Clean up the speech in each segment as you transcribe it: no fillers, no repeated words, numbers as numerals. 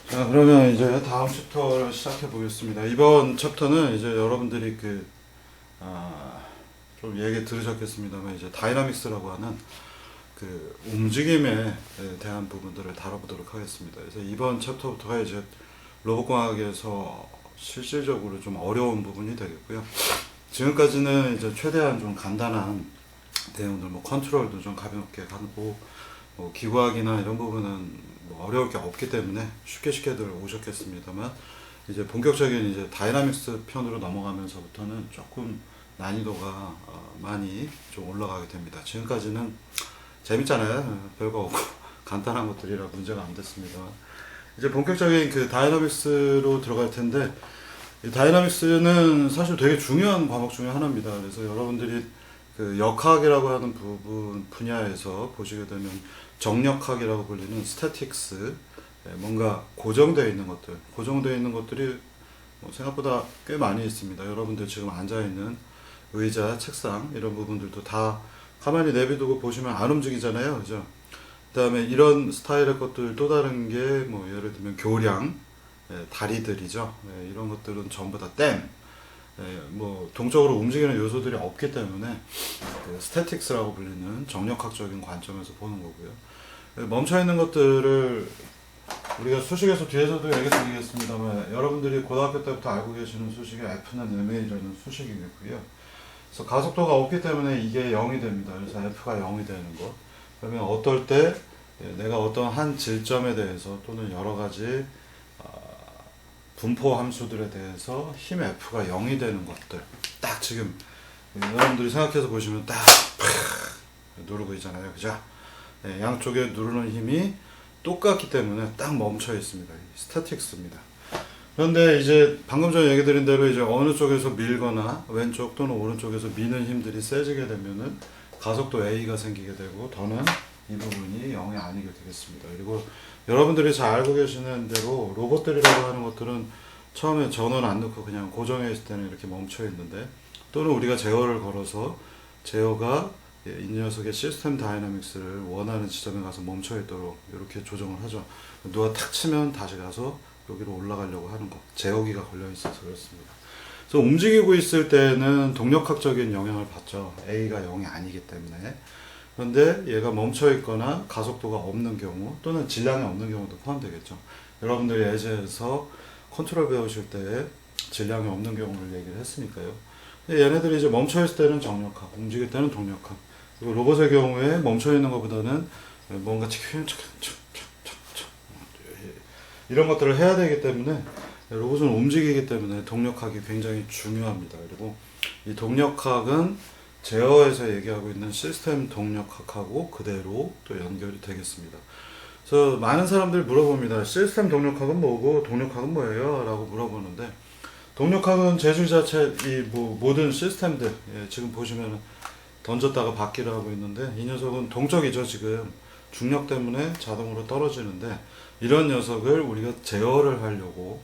자, 그러면 이제 다음 챕터를 시작해 보겠습니다. 이번 챕터는 이제 여러분들이 좀 얘기 들으셨겠습니다만, 이제 다이나믹스라고 하는 그 움직임에 대한 부분들을 다뤄보도록 하겠습니다. 그래서 이번 챕터부터가 이제 로봇공학에서 실질적으로 좀 어려운 부분이 되겠고요. 지금까지는 이제 최대한 좀 간단한 내용들, 뭐 컨트롤도 좀 가볍게 가고, 뭐 기구학이나 이런 부분은 뭐 어려울 게 없기 때문에 쉽게들 오셨겠습니다만, 이제 본격적인 이제 다이나믹스 편으로 넘어가면서부터는 조금 난이도가 많이 좀 올라가게 됩니다. 지금까지는 재밌잖아요. 별거 없고 간단한 것들이라 문제가 안 됐습니다. 이제 본격적인 그 다이나믹스로 들어갈 텐데, 이 다이나믹스는 사실 되게 중요한 과목 중에 하나입니다. 그래서 여러분들이 그 역학이라고 하는 분야에서 보시게 되면 정력학이라고 불리는 스태틱스, 뭔가 고정되어 있는 것들이 뭐 생각보다 꽤 많이 있습니다. 여러분들 지금 앉아 있는 의자, 책상 이런 부분들도 다 가만히 내비두고 보시면 안 움직이잖아요, 그죠? 그다음에 이런 스타일의 것들 또 다른 게 뭐 예를 들면 교량, 다리들이죠. 이런 것들은 전부 다 댐. 뭐 동적으로 움직이는 요소들이 없기 때문에 그 스태틱스라고 불리는 정력학적인 관점에서 보는 거고요. 멈춰 있는 것들을 우리가 수식에서 뒤에서도 얘기 드리겠습니다만, 여러분들이 고등학교 때부터 알고 계시는 수식이 F는 MA라는 수식이겠고요. 그래서 가속도가 없기 때문에 이게 0이 됩니다. 그래서 F가 0이 되는 거. 그러면 어떨 때 내가 어떤 한 질점에 대해서 또는 여러 가지 분포 함수들에 대해서 힘 F가 0이 되는 것들, 딱 지금 여러분들이 생각해서 보시면 딱 누르고 있잖아요, 그죠? 양쪽에 누르는 힘이 똑같기 때문에 딱 멈춰 있습니다. 스태틱스입니다. 그런데 이제 방금 전에 얘기 드린 대로 이제 어느 쪽에서 밀거나 왼쪽 또는 오른쪽에서 미는 힘들이 세지게 되면은 가속도 A가 생기게 되고, 더는 이 부분이 0이 아니게 되겠습니다. 그리고 여러분들이 잘 알고 계시는 대로 로봇들이라고 하는 것들은 처음에 전원 안 넣고 그냥 고정해 있을 때는 이렇게 멈춰 있는데, 또는 우리가 제어를 걸어서 제어가 이 녀석의 시스템 다이나믹스를 원하는 지점에 가서 멈춰 있도록 이렇게 조정을 하죠. 누가 탁 치면 다시 가서 여기로 올라가려고 하는 거, 제어기가 걸려 있어서 그렇습니다. 그래서 움직이고 있을 때는 동력학적인 영향을 받죠. A가 0이 아니기 때문에. 그런데 얘가 멈춰 있거나 가속도가 없는 경우, 또는 질량이 없는 경우도 포함되겠죠. 여러분들이 예제에서 컨트롤 배우실 때 질량이 없는 경우를 얘기를 했으니까요. 얘네들이 이제 멈춰 있을 때는 정력학, 움직일 때는 동력학. 그리고 로봇의 경우에 멈춰 있는 것보다는 뭔가 이런 것들을 해야 되기 때문에, 로봇은 움직이기 때문에 동력학이 굉장히 중요합니다. 그리고 이 동력학은 제어에서 얘기하고 있는 시스템 동력학하고 그대로 또 연결이 되겠습니다. 그래서 많은 사람들이 물어봅니다. 시스템 동력학은 뭐고 동력학은 뭐예요? 라고 물어보는데, 동력학은 재질 자체, 모든 시스템들, 지금 보시면 던졌다가 받기를 하고 있는데, 이 녀석은 동적이죠. 지금 중력 때문에 자동으로 떨어지는데, 이런 녀석을 우리가 제어를 하려고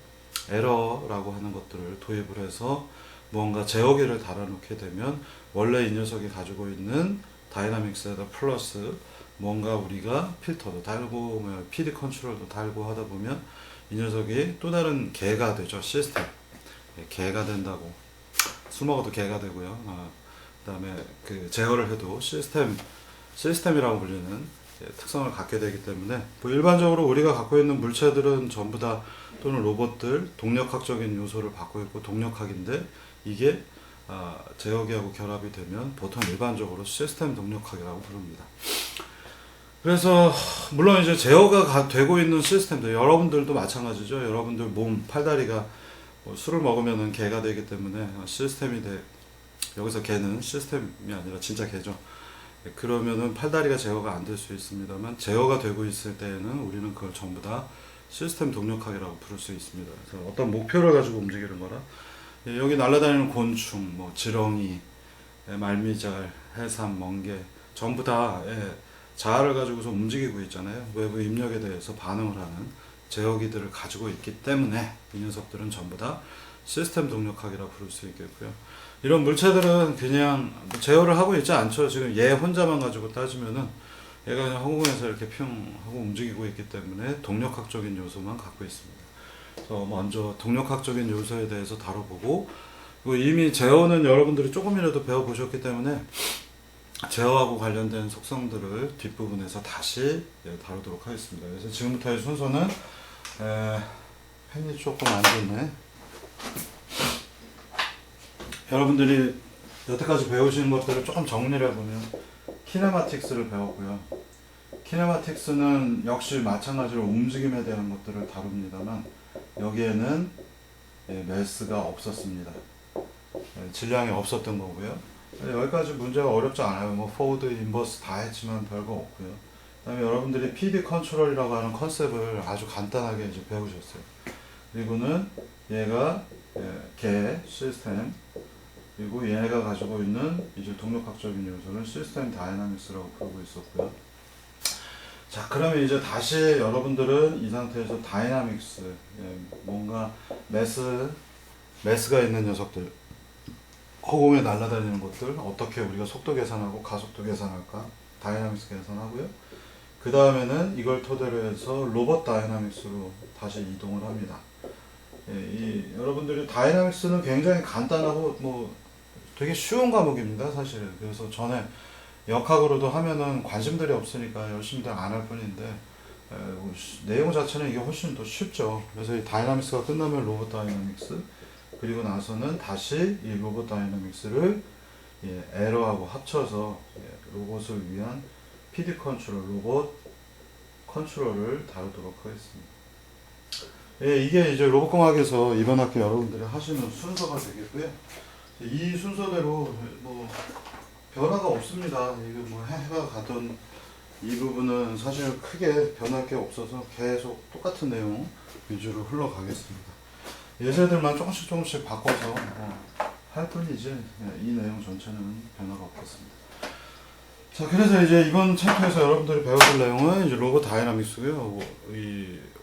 에러라고 하는 것들을 도입을 해서 뭔가 제어기를 달아놓게 되면, 원래 이 녀석이 가지고 있는 다이나믹스에다 플러스 뭔가 우리가 필터도 달고 PD 컨트롤도 달고 하다 보면 이 녀석이 또 다른 개가 되죠. 시스템 개가 된다고, 술 먹어도 개가 되고요. 그 다음에 그 제어를 해도 시스템이라고 불리는 특성을 갖게 되기 때문에, 뭐 일반적으로 우리가 갖고 있는 물체들은 전부 다, 또는 로봇들, 동력학적인 요소를 갖고 있고 동력학인데, 이게 제어기하고 결합이 되면 보통 일반적으로 시스템 동력학이라고 부릅니다. 그래서 물론 이제 제어가 되고 있는 시스템들, 여러분들도 마찬가지죠. 여러분들 몸 팔다리가 뭐 술을 먹으면 개가 되기 때문에 시스템이 여기서 개는 시스템이 아니라 진짜 개죠. 그러면은 팔다리가 제어가 안 될 수 있습니다만, 제어가 되고 있을 때에는 우리는 그걸 전부 다 시스템 동력학이라고 부를 수 있습니다. 그래서 어떤 목표를 가지고 움직이는 거라, 여기 날아다니는 곤충, 뭐 지렁이, 말미잘, 해삼, 멍게 전부 다 자아를 가지고서 움직이고 있잖아요. 외부 입력에 대해서 반응을 하는 제어기들을 가지고 있기 때문에 이 녀석들은 전부 다 시스템 동력학이라 부를 수 있겠고요. 이런 물체들은 그냥 제어를 하고 있지 않죠. 지금 얘 혼자만 가지고 따지면은 얘가 그냥 허공에서 이렇게 핑 하고 움직이고 있기 때문에 동력학적인 요소만 갖고 있습니다. 그래서 먼저 동력학적인 요소에 대해서 다뤄보고, 그리고 이미 제어는 여러분들이 조금이라도 배워보셨기 때문에 제어하고 관련된 속성들을 뒷부분에서 다시 다루도록 하겠습니다. 그래서 지금부터의 순서는 펜이 조금 안 좋네. 여러분들이 여태까지 배우신 것들을 조금 정리를 해보면 키네마틱스를 배웠고요. 키네마틱스는 역시 마찬가지로 움직임에 대한 것들을 다룹니다만 여기에는 매스가 없었습니다. 질량이 없었던 거고요. 여기까지 문제가 어렵지 않아요. 뭐 포워드, 인버스 다 했지만 별거 없고요. 그다음에 여러분들이 PD 컨트롤이라고 하는 컨셉을 아주 간단하게 이제 배우셨어요. 그리고는 얘가 개 시스템, 그리고 얘가 가지고 있는 이제 동력학적인 요소는 시스템 다이나믹스라고 부르고 있었고요. 자, 그러면 이제 다시 여러분들은 이 상태에서 다이나믹스, 뭔가 매스가 있는 녀석들, 허공에 날아다니는 것들, 어떻게 우리가 속도 계산하고 가속도 계산할까? 다이나믹스 계산하고요. 그 다음에는 이걸 토대로 해서 로봇 다이나믹스로 다시 이동을 합니다. 여러분들이 다이나믹스는 굉장히 간단하고 뭐 되게 쉬운 과목입니다, 사실은. 그래서 전에 역학으로도 하면은 관심들이 없으니까 열심히 안 할 뿐인데 내용 자체는 이게 훨씬 더 쉽죠. 그래서 이 다이나믹스가 끝나면 로봇 다이나믹스, 그리고 나서는 다시 이 로봇 다이나믹스를 에러하고 합쳐서 로봇을 위한 PD 컨트롤, 로봇 컨트롤을 다루도록 하겠습니다. 이게 이제 로봇공학에서 이번 학기 여러분들이 하시는 순서가 되겠고요. 이 순서대로 뭐 변화가 없습니다. 이거 뭐 해가 가던 이 부분은 사실 크게 변할 게 없어서 계속 똑같은 내용 위주로 흘러가겠습니다. 예제들만 조금씩 바꿔서 할 뿐이지 이 내용 전체는 변화가 없겠습니다. 자, 그래서 이제 이번 챕터에서 여러분들이 배우실 내용은 이제 로봇 다이나믹스고요.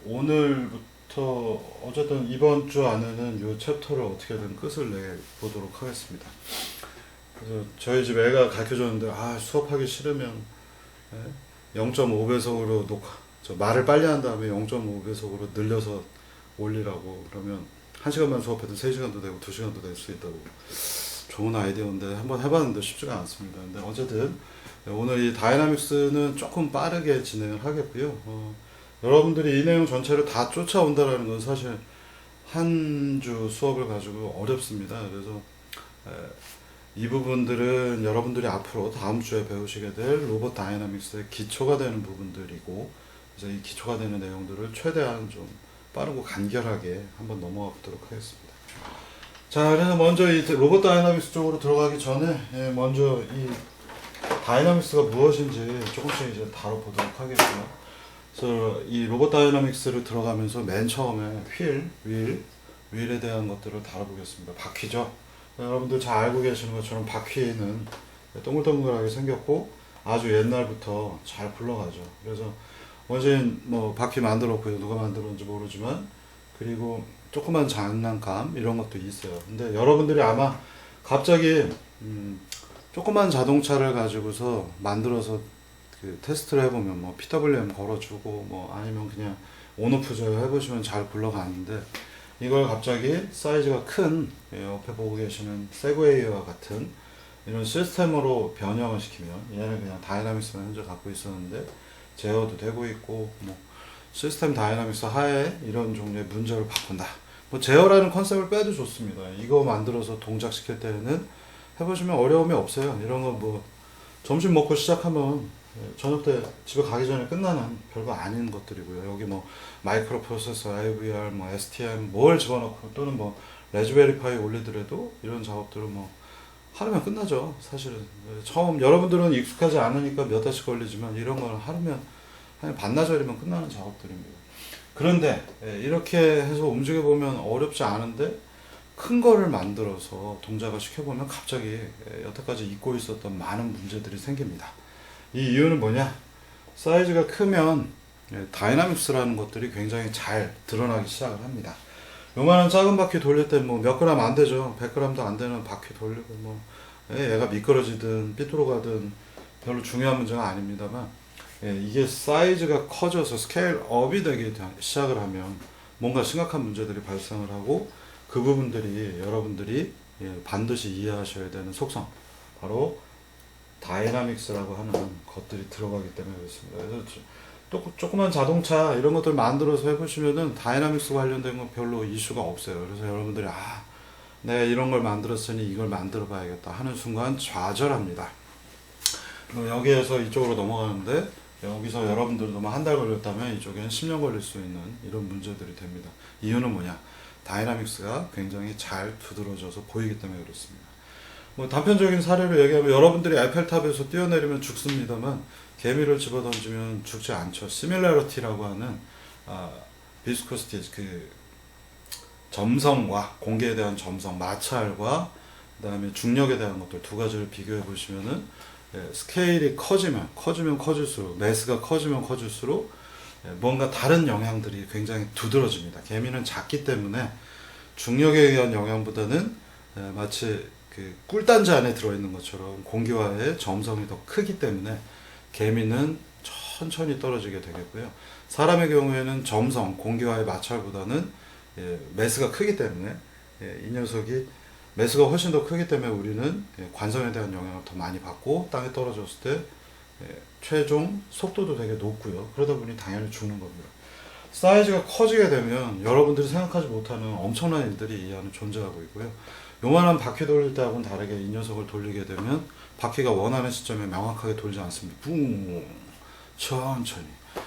오늘부터 어쨌든 이번 주 안에는 이 챕터를 어떻게든 끝을 내보도록 하겠습니다. 그래서 저희 집 애가 가르쳐줬는데 수업하기 싫으면 0.5배속으로 말을 빨리 한 다음에 0.5배속으로 늘려서 올리라고, 그러면 1시간만 수업해도 3시간도 되고 2시간도 될 수 있다고. 좋은 아이디어인데 한번 해봤는데 쉽지가 않습니다. 근데 어쨌든 오늘 이 다이나믹스는 조금 빠르게 진행을 하겠고요. 여러분들이 이 내용 전체를 다 쫓아온다라는 건 사실 한 주 수업을 가지고 어렵습니다. 그래서 이 부분들은 여러분들이 앞으로 다음 주에 배우시게 될 로봇 다이나믹스의 기초가 되는 부분들이고, 그래서 이 기초가 되는 내용들을 최대한 좀 빠르고 간결하게 한번 넘어가 보도록 하겠습니다. 자, 그래서 먼저 이 로봇 다이나믹스 쪽으로 들어가기 전에 먼저 이 다이나믹스가 무엇인지 조금씩 이제 다뤄보도록 하겠고요. 그래서 이 로봇 다이나믹스를 들어가면서 맨 처음에 휠에 대한 것들을 다뤄보겠습니다. 바퀴죠. 여러분들 잘 알고 계시는 것처럼 바퀴는 동글동글하게 생겼고 아주 옛날부터 잘 굴러가죠. 그래서 원신 뭐 바퀴 만들었고요. 누가 만들었는지 모르지만, 그리고 조그만 장난감 이런 것도 있어요. 근데 여러분들이 아마 갑자기 조그만 자동차를 가지고서 만들어서 그 테스트를 해보면 뭐 PWM 걸어주고 뭐 아니면 그냥 온오프 제어 해보시면 잘 굴러가는데, 이걸 갑자기 사이즈가 큰 옆에 보고 계시는 세그웨이와 같은 이런 시스템으로 변형을 시키면, 얘는 그냥 다이나믹스만 현재 갖고 있었는데 제어도 되고 있고, 뭐 시스템 다이나믹스 하에 이런 종류의 문제를 바꾼다. 뭐 제어라는 컨셉을 빼도 좋습니다. 이거 만들어서 동작시킬 때는 해보시면 어려움이 없어요. 이런 거 뭐 점심 먹고 시작하면 저녁 때 집에 가기 전에 끝나는 별거 아닌 것들이고요. 여기 뭐 마이크로 프로세서, IVR, 뭐 STM 뭘 집어넣고 또는 뭐 레즈베리 파이 올리더라도 이런 작업들은 뭐 하루면 끝나죠. 사실은 처음 여러분들은 익숙하지 않으니까 몇 달씩 걸리지만 이런 건 하루면 한 반나절이면 끝나는 작업들입니다. 그런데 이렇게 해서 움직여 보면 어렵지 않은데 큰 거를 만들어서 동작을 시켜보면 갑자기 여태까지 잊고 있었던 많은 문제들이 생깁니다. 이 이유는 뭐냐? 사이즈가 크면 다이나믹스라는 것들이 굉장히 잘 드러나기 시작을 합니다. 요만한 작은 바퀴 돌릴 때 뭐 몇 그램 안 되죠. 100g도 안 되는 바퀴 돌리고 뭐 얘가 미끄러지든 삐뚤어 가든 별로 중요한 문제가 아닙니다만, 이게 사이즈가 커져서 스케일 업이 되기 시작을 하면 뭔가 심각한 문제들이 발생을 하고 그 부분들이 여러분들이 반드시 이해하셔야 되는 속성, 바로 다이나믹스라고 하는 것들이 들어가기 때문에 그렇습니다. 그래서 또 조그만 자동차 이런 것들 만들어서 해보시면은 다이나믹스 관련된 건 별로 이슈가 없어요. 그래서 여러분들이 내가 이런 걸 만들었으니 이걸 만들어 봐야겠다 하는 순간 좌절합니다. 여기에서 이쪽으로 넘어가는데 여기서 여러분들도 한 달 걸렸다면 이쪽에는 10년 걸릴 수 있는 이런 문제들이 됩니다. 이유는 뭐냐? 다이나믹스가 굉장히 잘 두드러져서 보이기 때문에 그렇습니다. 뭐 단편적인 사례로 얘기하면 여러분들이 에펠탑에서 뛰어내리면 죽습니다만 개미를 집어던지면 죽지 않죠. 시밀러리티라고 하는 비스코시티, 그 점성과 공기에 대한 점성, 마찰과 그다음에 중력에 대한 것들 두 가지를 비교해 보시면은 스케일이 커지면 커질수록, 매스가 커지면 커질수록 뭔가 다른 영향들이 굉장히 두드러집니다. 개미는 작기 때문에 중력에 의한 영향보다는 마치 그 꿀단지 안에 들어있는 것처럼 공기와의 점성이 더 크기 때문에 개미는 천천히 떨어지게 되겠고요. 사람의 경우에는 점성, 공기와의 마찰보다는 매스가 크기 때문에 이 녀석이 매스가 훨씬 더 크기 때문에 우리는 관성에 대한 영향을 더 많이 받고 땅에 떨어졌을 때 최종 속도도 되게 높고요. 그러다 보니 당연히 죽는 겁니다. 사이즈가 커지게 되면 여러분들이 생각하지 못하는 엄청난 일들이 이 안에 존재하고 있고요. 요만한 바퀴 돌릴 때하고는 다르게 이 녀석을 돌리게 되면 바퀴가 원하는 시점에 명확하게 돌지 않습니다. 뿡 천천히.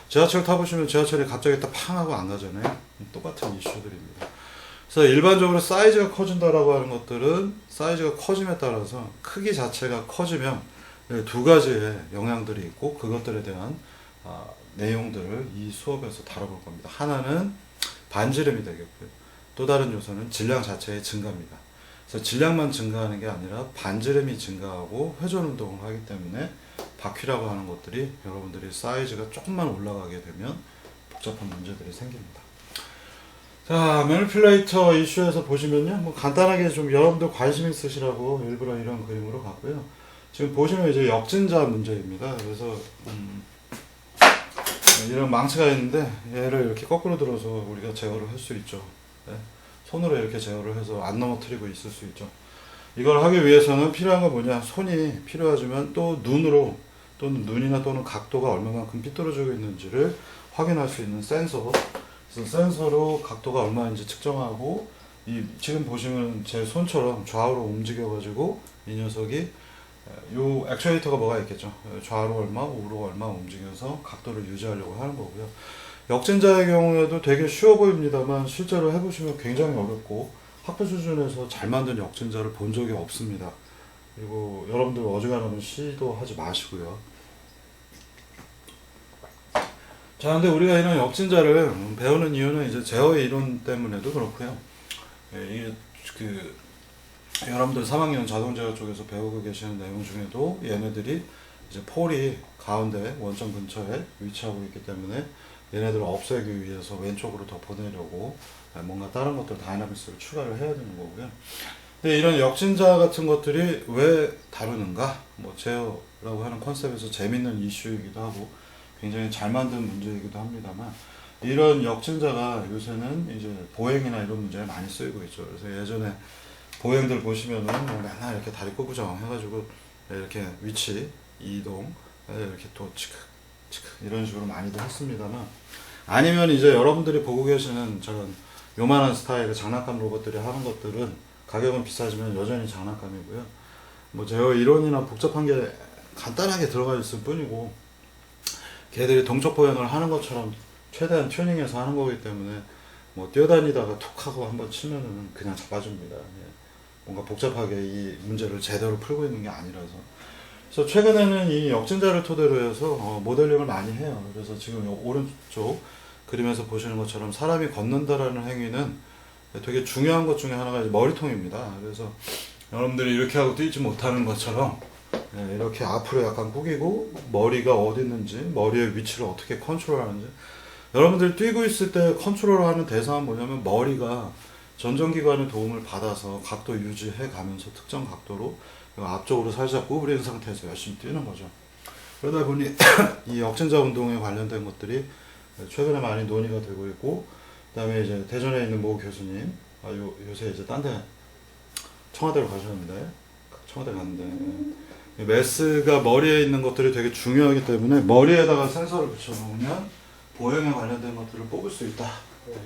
지하철 타보시면 지하철이 갑자기 딱 팡 하고 안 가잖아요. 똑같은 이슈들입니다. 그래서 일반적으로 사이즈가 커진다라고 하는 것들은 사이즈가 커짐에 따라서 크기 자체가 커지면 두 가지의 영향들이 있고 그것들에 대한 내용들을 이 수업에서 다뤄볼 겁니다. 하나는 반지름이 되겠고요. 또 다른 요소는 질량 자체의 증가입니다. 그래서 질량만 증가하는 게 아니라 반지름이 증가하고 회전 운동을 하기 때문에 바퀴라고 하는 것들이 여러분들이 사이즈가 조금만 올라가게 되면 복잡한 문제들이 생깁니다. 자, 매니플레이터 이슈에서 보시면요, 뭐 간단하게 좀 여러분들 관심 있으시라고 일부러 이런 그림으로 갔고요. 지금 보시면 이제 역진자 문제입니다. 그래서 이런 망치가 있는데 얘를 이렇게 거꾸로 들어서 우리가 제어를 할 수 있죠. 네. 손으로 이렇게 제어를 해서 안 넘어뜨리고 있을 수 있죠. 이걸 하기 위해서는 필요한 건 뭐냐? 손이 필요하지만 또 눈으로 또는 눈이나 또는 각도가 얼마만큼 삐뚤어지고 있는지를 확인할 수 있는 센서. 그래서 센서로 각도가 얼마인지 측정하고 지금 보시면 제 손처럼 좌우로 움직여가지고 이 녀석이 요 액추에이터가 뭐가 있겠죠. 좌우로 얼마, 우로 얼마 움직여서 각도를 유지하려고 하는 거고요. 역진자의 경우에도 되게 쉬워 보입니다만 실제로 해보시면 굉장히 어렵고 학부 수준에서 잘 만든 역진자를 본 적이 없습니다. 그리고 여러분들 어지간하면 시도하지 마시고요. 자, 근데 우리가 이런 역진자를 배우는 이유는 이제 제어의 이론 때문에도 그렇고요. 이게 여러분들 3학년 자동제어 쪽에서 배우고 계시는 내용 중에도 얘네들이 이제 폴이 가운데 원점 근처에 위치하고 있기 때문에 얘네들을 없애기 위해서 왼쪽으로 더 보내려고 뭔가 다른 것들 다이나믹스를 추가를 해야 되는 거고요. 근데 이런 역진자 같은 것들이 왜 다루는가? 뭐 제어라고 하는 컨셉에서 재밌는 이슈이기도 하고 굉장히 잘 만든 문제이기도 합니다만 이런 역진자가 요새는 이제 보행이나 이런 문제에 많이 쓰이고 있죠. 그래서 예전에 보행들 보시면은 뭐 맨날 이렇게 다리 꼬부정 해가지고 이렇게 위치 이동 이렇게 또 치크 이런 식으로 많이들 했습니다만 아니면 이제 여러분들이 보고 계시는 저런 요만한 스타일의 장난감 로봇들이 하는 것들은 가격은 비싸지만 여전히 장난감이고요. 뭐 제어 이론이나 복잡한 게 간단하게 들어가 있을 뿐이고 걔들이 동적 보행을 하는 것처럼 최대한 튜닝해서 하는 거기 때문에 뭐 뛰어다니다가 툭 하고 한번 치면은 그냥 자빠집니다. 뭔가 복잡하게 이 문제를 제대로 풀고 있는 게 아니라서. 그래서 최근에는 이 역진자를 토대로 해서 모델링을 많이 해요. 그래서 지금 오른쪽 그림에서 보시는 것처럼 사람이 걷는다라는 행위는 되게 중요한 것 중에 하나가 머리통입니다. 그래서 여러분들이 이렇게 하고 뛰지 못하는 것처럼 이렇게 앞으로 약간 구기고 머리가 어디 있는지 머리의 위치를 어떻게 컨트롤하는지 여러분들이 뛰고 있을 때 컨트롤하는 대상은 뭐냐면 머리가 전정기관의 도움을 받아서 각도 유지해 가면서 특정 각도로 앞쪽으로 살짝 구부린 상태에서 열심히 뛰는 거죠. 그러다 보니 이 역진자 운동에 관련된 것들이 최근에 많이 논의가 되고 있고, 그다음에 이제 대전에 있는 모 교수님, 요새 이제 딴 데 청와대로 가셨는데, 청와대 갔는데, 메스가 머리에 있는 것들이 되게 중요하기 때문에 머리에다가 센서를 붙여놓으면 보행에 관련된 것들을 뽑을 수 있다.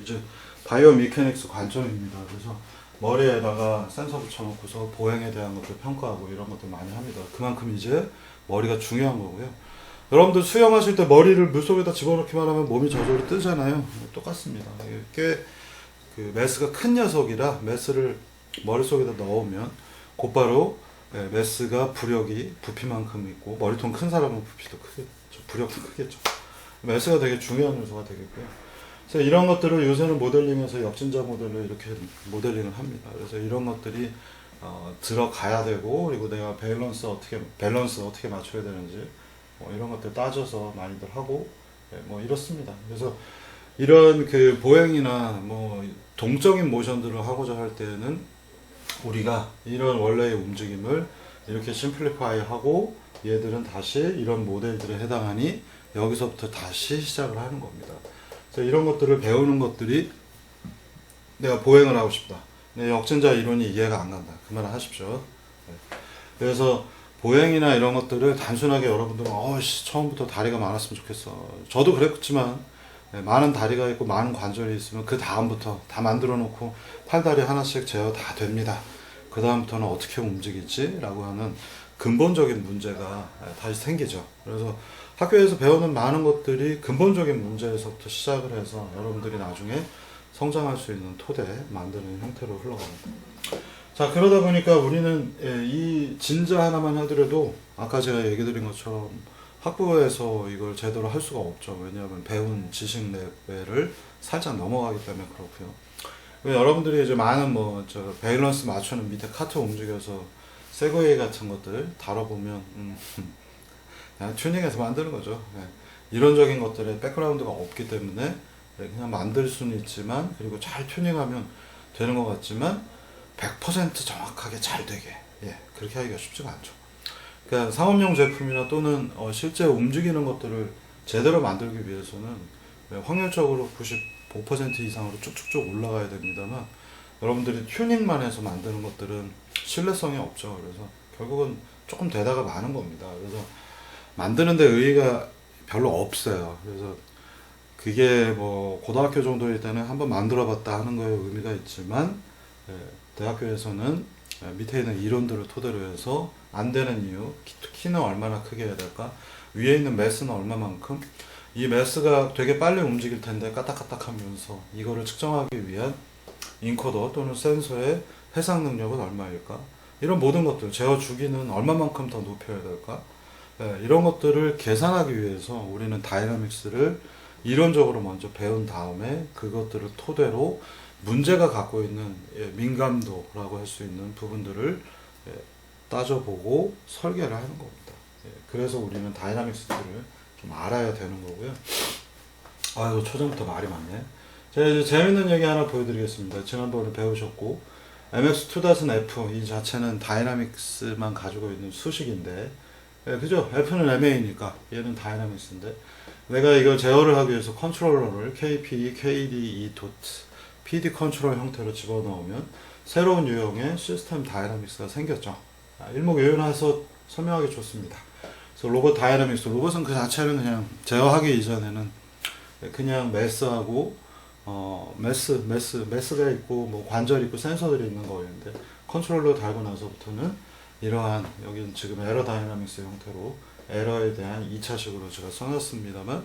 이제 바이오 미케닉스 관점입니다. 그래서 머리에다가 센서 붙여놓고서 보행에 대한 것들 평가하고 이런 것들 많이 합니다. 그만큼 이제 머리가 중요한 거고요. 여러분들 수영하실 때 머리를 물속에다 집어넣기만 하면 몸이 저절로 뜨잖아요. 똑같습니다. 꽤 그 메스가 큰 녀석이라 메스를 머릿속에다 넣으면 곧바로 메스가 부피만큼 있고, 머리통 큰 사람은 부피도 크겠죠. 부력도 크겠죠. 메스가 되게 중요한 요소가 되겠고요. 그래서 이런 것들을 요새는 모델링에서 역진자 모델로 이렇게 모델링을 합니다. 그래서 이런 것들이 들어가야 되고, 그리고 내가 밸런스 어떻게 맞춰야 되는지 이런 것들 따져서 많이들 하고 뭐 이렇습니다. 그래서 이런 그 보행이나 뭐 동적인 모션들을 하고자 할 때는 우리가 이런 원래의 움직임을 이렇게 심플리파이 하고, 얘들은 다시 이런 모델들에 해당하니 여기서부터 다시 시작을 하는 겁니다. 그래서 이런 것들을 배우는 것들이, 내가 보행을 하고 싶다, 내 역진자 이론이 이해가 안 간다, 그 말을 하십시오. 그래서 보행이나 이런 것들을 단순하게 여러분들은 처음부터 다리가 많았으면 좋겠어, 저도 그랬지만 많은 다리가 있고 많은 관절이 있으면 그 다음부터 다 만들어 놓고 팔다리 하나씩 제어 다 됩니다. 그 다음부터는 어떻게 움직이지? 라고 하는 근본적인 문제가 다시 생기죠. 그래서 학교에서 배우는 많은 것들이 근본적인 문제에서부터 시작을 해서 여러분들이 나중에 성장할 수 있는 토대 만드는 형태로 흘러갑니다. 자, 그러다 보니까 우리는 이 진자 하나만 하더라도 아까 제가 얘기 드린 것처럼 학부에서 이걸 제대로 할 수가 없죠. 왜냐하면 배운 지식 레벨을 살짝 넘어가기 때문에 그렇고요. 여러분들이 이제 많은 밸런스 맞추는 밑에 카트 움직여서 세그웨이 같은 것들 다뤄보면 그냥 튜닝해서 만드는 거죠. 이론적인 것들에 백그라운드가 없기 때문에 그냥 만들 수는 있지만, 그리고 잘 튜닝하면 되는 것 같지만 100% 정확하게 잘 되게 그렇게 하기가 쉽지가 않죠. 그러니까 상업용 제품이나 또는 실제 움직이는 것들을 제대로 만들기 위해서는 확률적으로 95% 이상으로 쭉쭉쭉 올라가야 됩니다만, 여러분들이 튜닝만 해서 만드는 것들은 신뢰성이 없죠. 그래서 결국은 조금 되다가 마는 겁니다. 그래서 만드는데 의의가 별로 없어요. 그래서 그게 뭐 고등학교 정도일 때는 한번 만들어 봤다 하는 거에 의미가 있지만, 대학교에서는 밑에 있는 이론들을 토대로 해서 안 되는 이유, 키는 얼마나 크게 해야 될까, 위에 있는 매스는 얼마만큼, 이 매스가 되게 빨리 움직일 텐데 까딱까딱 하면서 이거를 측정하기 위한 인코더 또는 센서의 해상 능력은 얼마일까, 이런 모든 것들, 제어 주기는 얼마만큼 더 높여야 될까, 이런 것들을 계산하기 위해서 우리는 다이나믹스를 이론적으로 먼저 배운 다음에 그것들을 토대로 문제가 갖고 있는 민감도라고 할 수 있는 부분들을 따져보고 설계를 하는 겁니다. 그래서 우리는 다이나믹스들을 좀 알아야 되는 거고요. 아유, 초전부터 말이 많네. 제가 이제 재밌는 얘기 하나 보여드리겠습니다. 지난번에 배우셨고, MX2.F 이 자체는 다이나믹스만 가지고 있는 수식인데, 그죠? F는 MA니까 얘는 다이나믹스인데, 내가 이걸 제어를 하기 위해서 컨트롤러를 KP, KD, PD 컨트롤 형태로 집어넣으면 새로운 유형의 시스템 다이나믹스가 생겼죠. 일목요연해서 설명하기 좋습니다. 그래서 로봇 다이나믹스, 로봇은 그 자체는 그냥 제어하기 이전에는 그냥 매스하고 매스가 있고 뭐 관절 있고 센서들이 있는 거였는데, 컨트롤러 달고 나서부터는 이러한, 여기는 지금 에러 다이나믹스 형태로 에러에 대한 2차식으로 제가 써놨습니다만,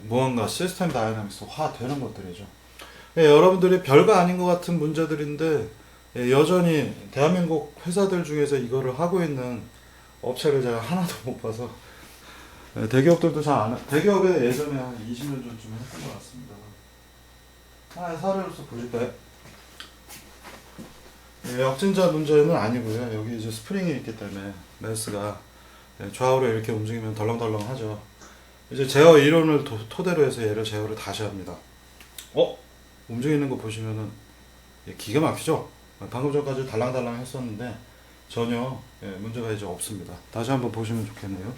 무언가 시스템 다이나믹스화 되는 것들이죠. 여러분들이 별거 아닌 것 같은 문제들인데, 여전히 대한민국 회사들 중에서 이거를 하고 있는 업체를 제가 하나도 못 봐서, 대기업들도 잘 안, 대기업에 예전에 한 20년 전쯤에 했던 것 같습니다. 사례로서 보실까요? 역진자 문제는 아니고요. 여기 이제 스프링이 있기 때문에 매스가 좌우로 이렇게 움직이면 덜렁덜렁 하죠. 이제 제어 이론을 토대로 해서 얘를 제어를 다시 합니다. 움직이는 거 보시면은 기가 막히죠? 방금 전까지 달랑달랑 했었는데 전혀 문제가 이제 없습니다. 다시 한번 보시면 좋겠네요.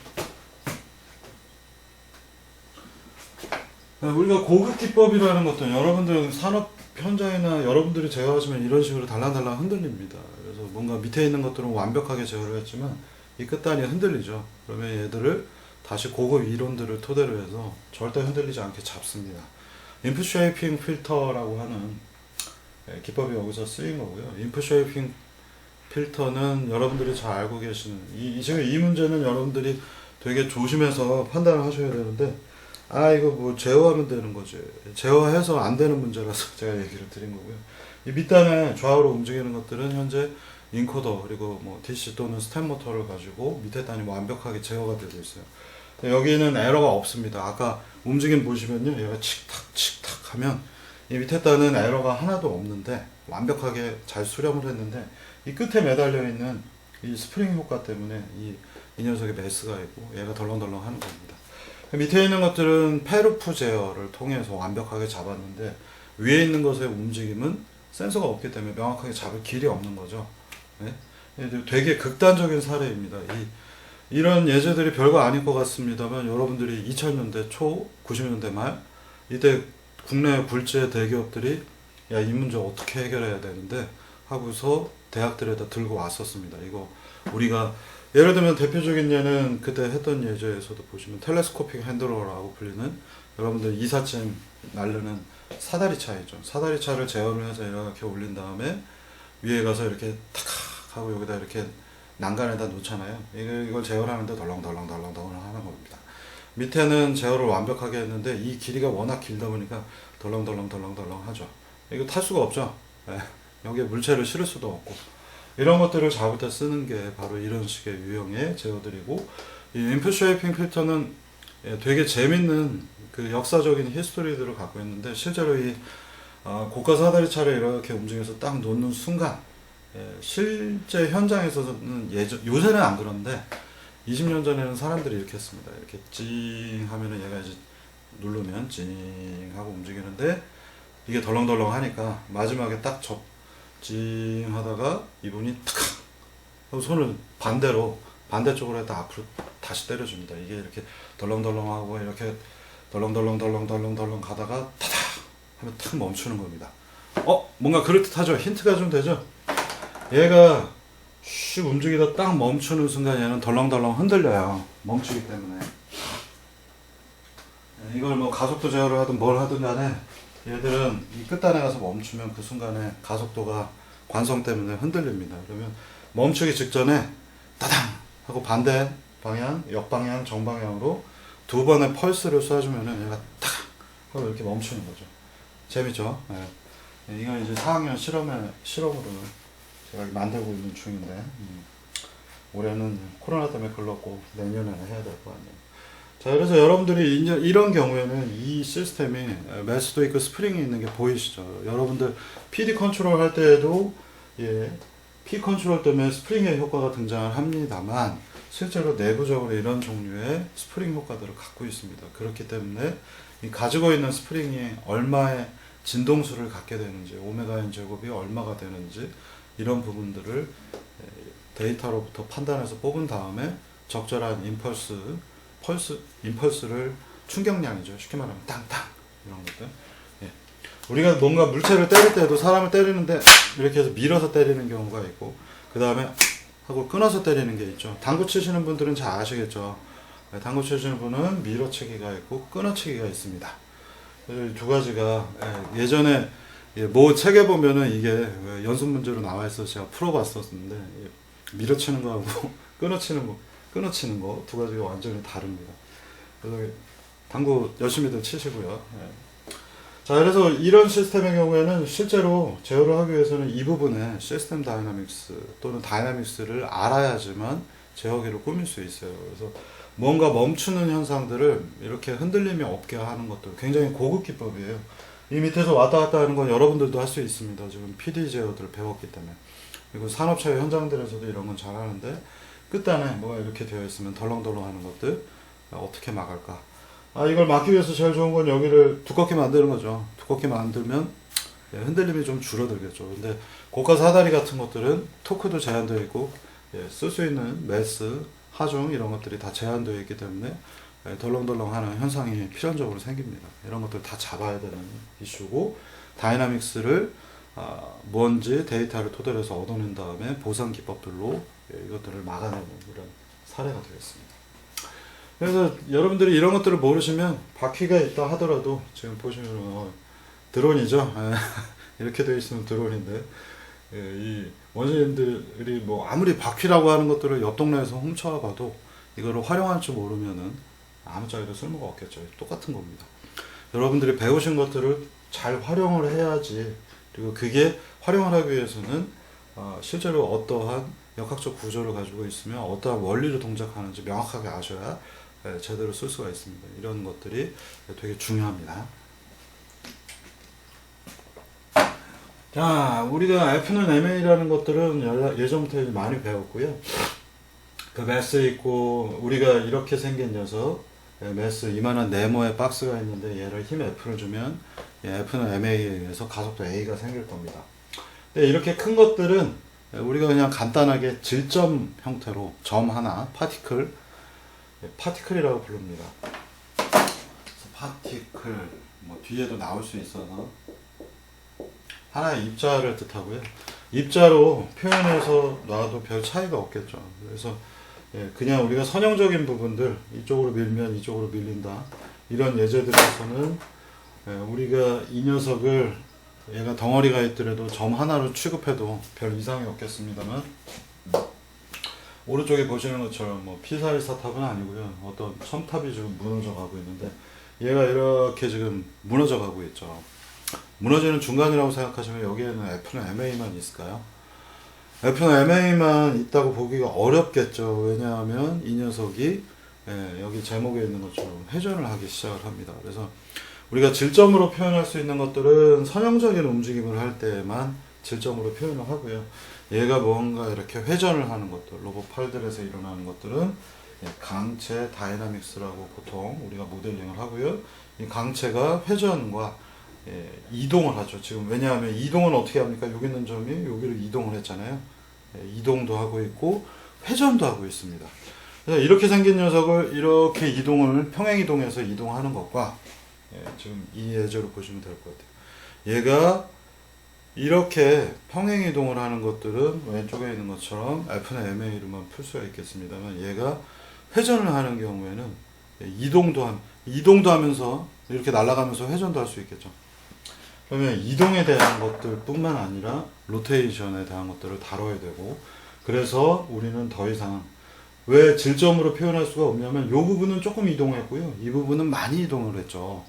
우리가 고급 기법이라는 것도 여러분들 산업 현장이나 여러분들이 제어하시면 이런 식으로 달랑달랑 흔들립니다. 그래서 뭔가 밑에 있는 것들은 완벽하게 제어를 했지만 이 끝단이 흔들리죠. 그러면 얘들을 다시 고급 이론들을 토대로 해서 절대 흔들리지 않게 잡습니다. 인풋 쉐이핑 필터라고 하는 기법이 여기서 쓰인 거고요. 인풋 쉐이핑 필터는 여러분들이 잘 알고 계시는 지금 이 문제는 여러분들이 되게 조심해서 판단을 하셔야 되는데 이거 뭐 제어하면 되는 거지. 제어해서 안 되는 문제라서 제가 얘기를 드린 거고요. 이 밑단에 좌우로 움직이는 것들은 현재 인코더 그리고 뭐 DC 또는 스텝 모터를 가지고 밑에 단이 완벽하게 제어가 되고 있어요. 여기는 에러가 없습니다. 아까 움직임 보시면요, 얘가 칙탁 칙탁 하면 이 밑에 단은 에러가 하나도 없는데 완벽하게 잘 수렴을 했는데 이 끝에 매달려 있는 이 스프링 효과 때문에 이 녀석에 메스가 있고 얘가 덜렁덜렁 하는 겁니다. 밑에 있는 것들은 페루프 제어를 통해서 완벽하게 잡았는데 위에 있는 것의 움직임은 센서가 없기 때문에 명확하게 잡을 길이 없는 거죠. 네? 되게 극단적인 사례입니다. 이런 예제들이 별거 아닐 것 같습니다만 여러분들이 2000년대 초, 90년대 말 이때 국내 굴지의 대기업들이 이 문제 어떻게 해결해야 되는데 하고서 대학들에다 들고 왔었습니다. 이거 우리가 예를 들면 대표적인 예는 그때 했던 예제에서도 보시면 텔레스코픽 핸들러라고 불리는 여러분들 이삿짐 날르는 사다리차 있죠. 사다리차를 제어를 해서 이렇게 올린 다음에 위에 가서 이렇게 탁 하고 여기다 이렇게 난간에다 놓잖아요. 이걸 제어를 하는데 덜렁덜렁 하는 겁니다. 밑에는 제어를 완벽하게 했는데 이 길이가 워낙 길다 보니까 덜렁덜렁 하죠. 이거 탈 수가 없죠. 네. 여기에 물체를 실을 수도 없고 이런 것들을 잡을 때 쓰는 게 바로 이런 식의 유형의 제어들이고 이 인풋 쉐이핑 필터는 되게 재밌는 그 역사적인 히스토리들을 갖고 있는데 실제로 이 고가 사다리차를 이렇게 움직여서 딱 놓는 순간 실제 현장에서는 요새는 안 그런데 20년 전에는 사람들이 이렇게 했습니다. 이렇게 찡 하면은 얘가 이제 누르면 찡 하고 움직이는데 이게 덜렁덜렁 하니까 마지막에 딱 찡 하다가 이분이 탁 하고 손을 반대쪽으로 해서 앞으로 다시 때려줍니다. 이게 이렇게 덜렁덜렁 하고 이렇게 덜렁덜렁 가다가 타닥 하면 탁 멈추는 겁니다. 뭔가 그럴듯하죠? 힌트가 좀 되죠? 얘가 슉 움직이다 딱 멈추는 순간 얘는 덜렁덜렁 흔들려요. 멈추기 때문에. 이걸 뭐 가속도 제어를 하든 뭘 하든 간에 얘들은 이 끝단에 가서 멈추면 그 순간에 가속도가 관성 때문에 흔들립니다. 그러면 멈추기 직전에 따당 하고 반대 방향, 역방향, 정방향으로 두 번의 펄스를 쏴주면은 얘가 탁 하고 이렇게 멈추는 거죠. 재밌죠? 네. 이건 이제 4학년 실험으로 제가 만들고 있는 중인데 올해는 코로나 때문에 걸렸고 내년에는 해야 될 거 아니에요. 자, 그래서 여러분들이 이런 경우에는 이 시스템이 메스도 있고 스프링이 있는 게 보이시죠? 여러분들 PD 컨트롤 할 때에도 P 컨트롤 때문에 스프링의 효과가 등장을 합니다만 실제로 내부적으로 이런 종류의 스프링 효과들을 갖고 있습니다. 그렇기 때문에 가지고 있는 스프링이 얼마의 진동수를 갖게 되는지, 오메가 n 제곱이 얼마가 되는지 이런 부분들을 데이터로부터 판단해서 뽑은 다음에 적절한 임펄스를 충격량이죠. 쉽게 말하면 땅땅 이런 것들. 우리가 뭔가 물체를 때릴 때도 사람을 때리는데 이렇게 해서 밀어서 때리는 경우가 있고 그 다음에 하고 끊어서 때리는 게 있죠. 당구 치시는 분들은 잘 아시겠죠. 당구 치시는 분은 밀어치기가 있고 끊어치기가 있습니다. 두 가지가 예전에 뭐 책에 보면은 이게 연습 문제로 나와 있어서 제가 풀어봤었는데 밀어치는 거하고 끊어치는 거 두 가지가 완전히 다릅니다. 그래서 당구 열심히들 치시고요. 자, 그래서 이런 시스템의 경우에는 실제로 제어를 하기 위해서는 이 부분에 시스템 다이나믹스 또는 다이나믹스를 알아야지만 제어기를 꾸밀 수 있어요. 그래서 뭔가 멈추는 현상들을 이렇게 흔들림이 없게 하는 것도 굉장히 고급 기법이에요. 이 밑에서 왔다 갔다 하는 건 여러분들도 할 수 있습니다. 지금 PD 제어들을 배웠기 때문에. 그리고 산업체 현장들에서도 이런 건 잘 하는데 끝단에 뭐가 이렇게 되어 있으면 덜렁덜렁 하는 것들 어떻게 막을까? 이걸 막기 위해서 제일 좋은 건 여기를 두껍게 만드는 거죠. 두껍게 만들면 흔들림이 좀 줄어들겠죠. 근데 고가 사다리 같은 것들은 토크도 제한되어 있고 쓸 수 있는 매스, 하중 이런 것들이 다 제한되어 있기 때문에 덜렁덜렁하는 현상이 필연적으로 생깁니다. 이런 것들 다 잡아야 되는 이슈고, 다이나믹스를 뭔지 데이터를 토대로 해서 얻어낸 다음에 보상 기법들로 이것들을 막아내는 이런 사례가 되겠습니다. 그래서 여러분들이 이런 것들을 모르시면 바퀴가 있다 하더라도, 지금 보시면 드론이죠. 이렇게 되어 있으면 드론인데, 이 원시인들이 뭐 아무리 바퀴라고 하는 것들을 옆 동네에서 훔쳐와봐도 이거를 활용할 줄 모르면은 아무짝에도 쓸모가 없겠죠. 똑같은 겁니다. 여러분들이 배우신 것들을 잘 활용을 해야지, 그리고 그게 활용을 하기 위해서는 실제로 어떠한 역학적 구조를 가지고 있으면 어떠한 원리를 동작하는지 명확하게 아셔야 제대로 쓸 수가 있습니다. 이런 것들이 되게 중요합니다. 자, 우리가 F는 MA라는 것들은 예전부터 많이 배웠고요. 그 매스 있고, 우리가 이렇게 생긴 녀석, 매스 이만한 네모의 박스가 있는데 얘를 힘 F를 주면 F는 MA에 의해서 가속도 A가 생길 겁니다. 근데 이렇게 큰 것들은 우리가 그냥 간단하게 질점 형태로 점 하나, 파티클이라고 부릅니다. 파티클, 뭐 뒤에도 나올 수 있어서 하나의 입자를 뜻하고요. 입자로 표현해서 놔도 별 차이가 없겠죠. 그래서 그냥 우리가 선형적인 부분들, 이쪽으로 밀면 이쪽으로 밀린다, 이런 예제들에서는 우리가 이 녀석을, 얘가 덩어리가 있더라도 점 하나로 취급해도 별 이상이 없겠습니다만, 오른쪽에 보시는 것처럼 뭐 피사일 사탑은 아니고요. 어떤 첨탑이 지금 무너져 가고 있는데, 얘가 이렇게 지금 무너져 가고 있죠. 무너지는 중간이라고 생각하시면 여기에는 F는 MA만 있을까요? F는 MA만 있다고 보기가 어렵겠죠. 왜냐하면 이 녀석이 여기 제목에 있는 것처럼 회전을 하기 시작을 합니다. 그래서 우리가 질점으로 표현할 수 있는 것들은 선형적인 움직임을 할 때만 질점으로 표현을 하고요. 얘가 뭔가 이렇게 회전을 하는 것들, 로봇 팔들에서 일어나는 것들은 강체 다이나믹스라고 보통 우리가 모델링을 하고요. 이 강체가 회전과 이동을 하죠. 지금 왜냐하면 이동은 어떻게 합니까? 여기 있는 점이 여기로 이동을 했잖아요. 이동도 하고 있고 회전도 하고 있습니다. 그래서 이렇게 생긴 녀석을 이렇게 이동을 평행이동해서 이동하는 것과 지금 이 예제로 보시면 될 것 같아요. 얘가 이렇게 평행이동을 하는 것들은 왼쪽에 있는 것처럼 F는 MA로만 풀 수가 있겠습니다만, 얘가 회전을 하는 경우에는 이동도 하면서 이렇게 날아가면서 회전도 할 수 있겠죠. 그러면 이동에 대한 것들 뿐만 아니라 로테이션에 대한 것들을 다뤄야 되고, 그래서 우리는 더 이상 왜 질점으로 표현할 수가 없냐면, 이 부분은 조금 이동했고요, 이 부분은 많이 이동을 했죠.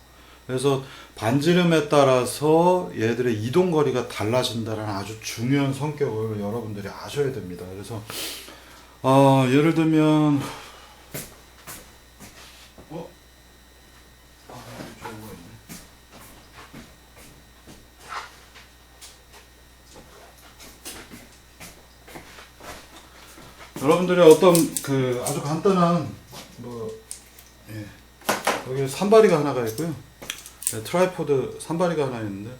그래서 반지름에 따라서 얘들의 이동 거리가 달라진다는 아주 중요한 성격을 여러분들이 아셔야 됩니다. 그래서 예를 들면 여러분들이 어떤 아주 간단한 여기 산발이가 하나가 있고요. 트라이포드 산발이가 하나 있는데,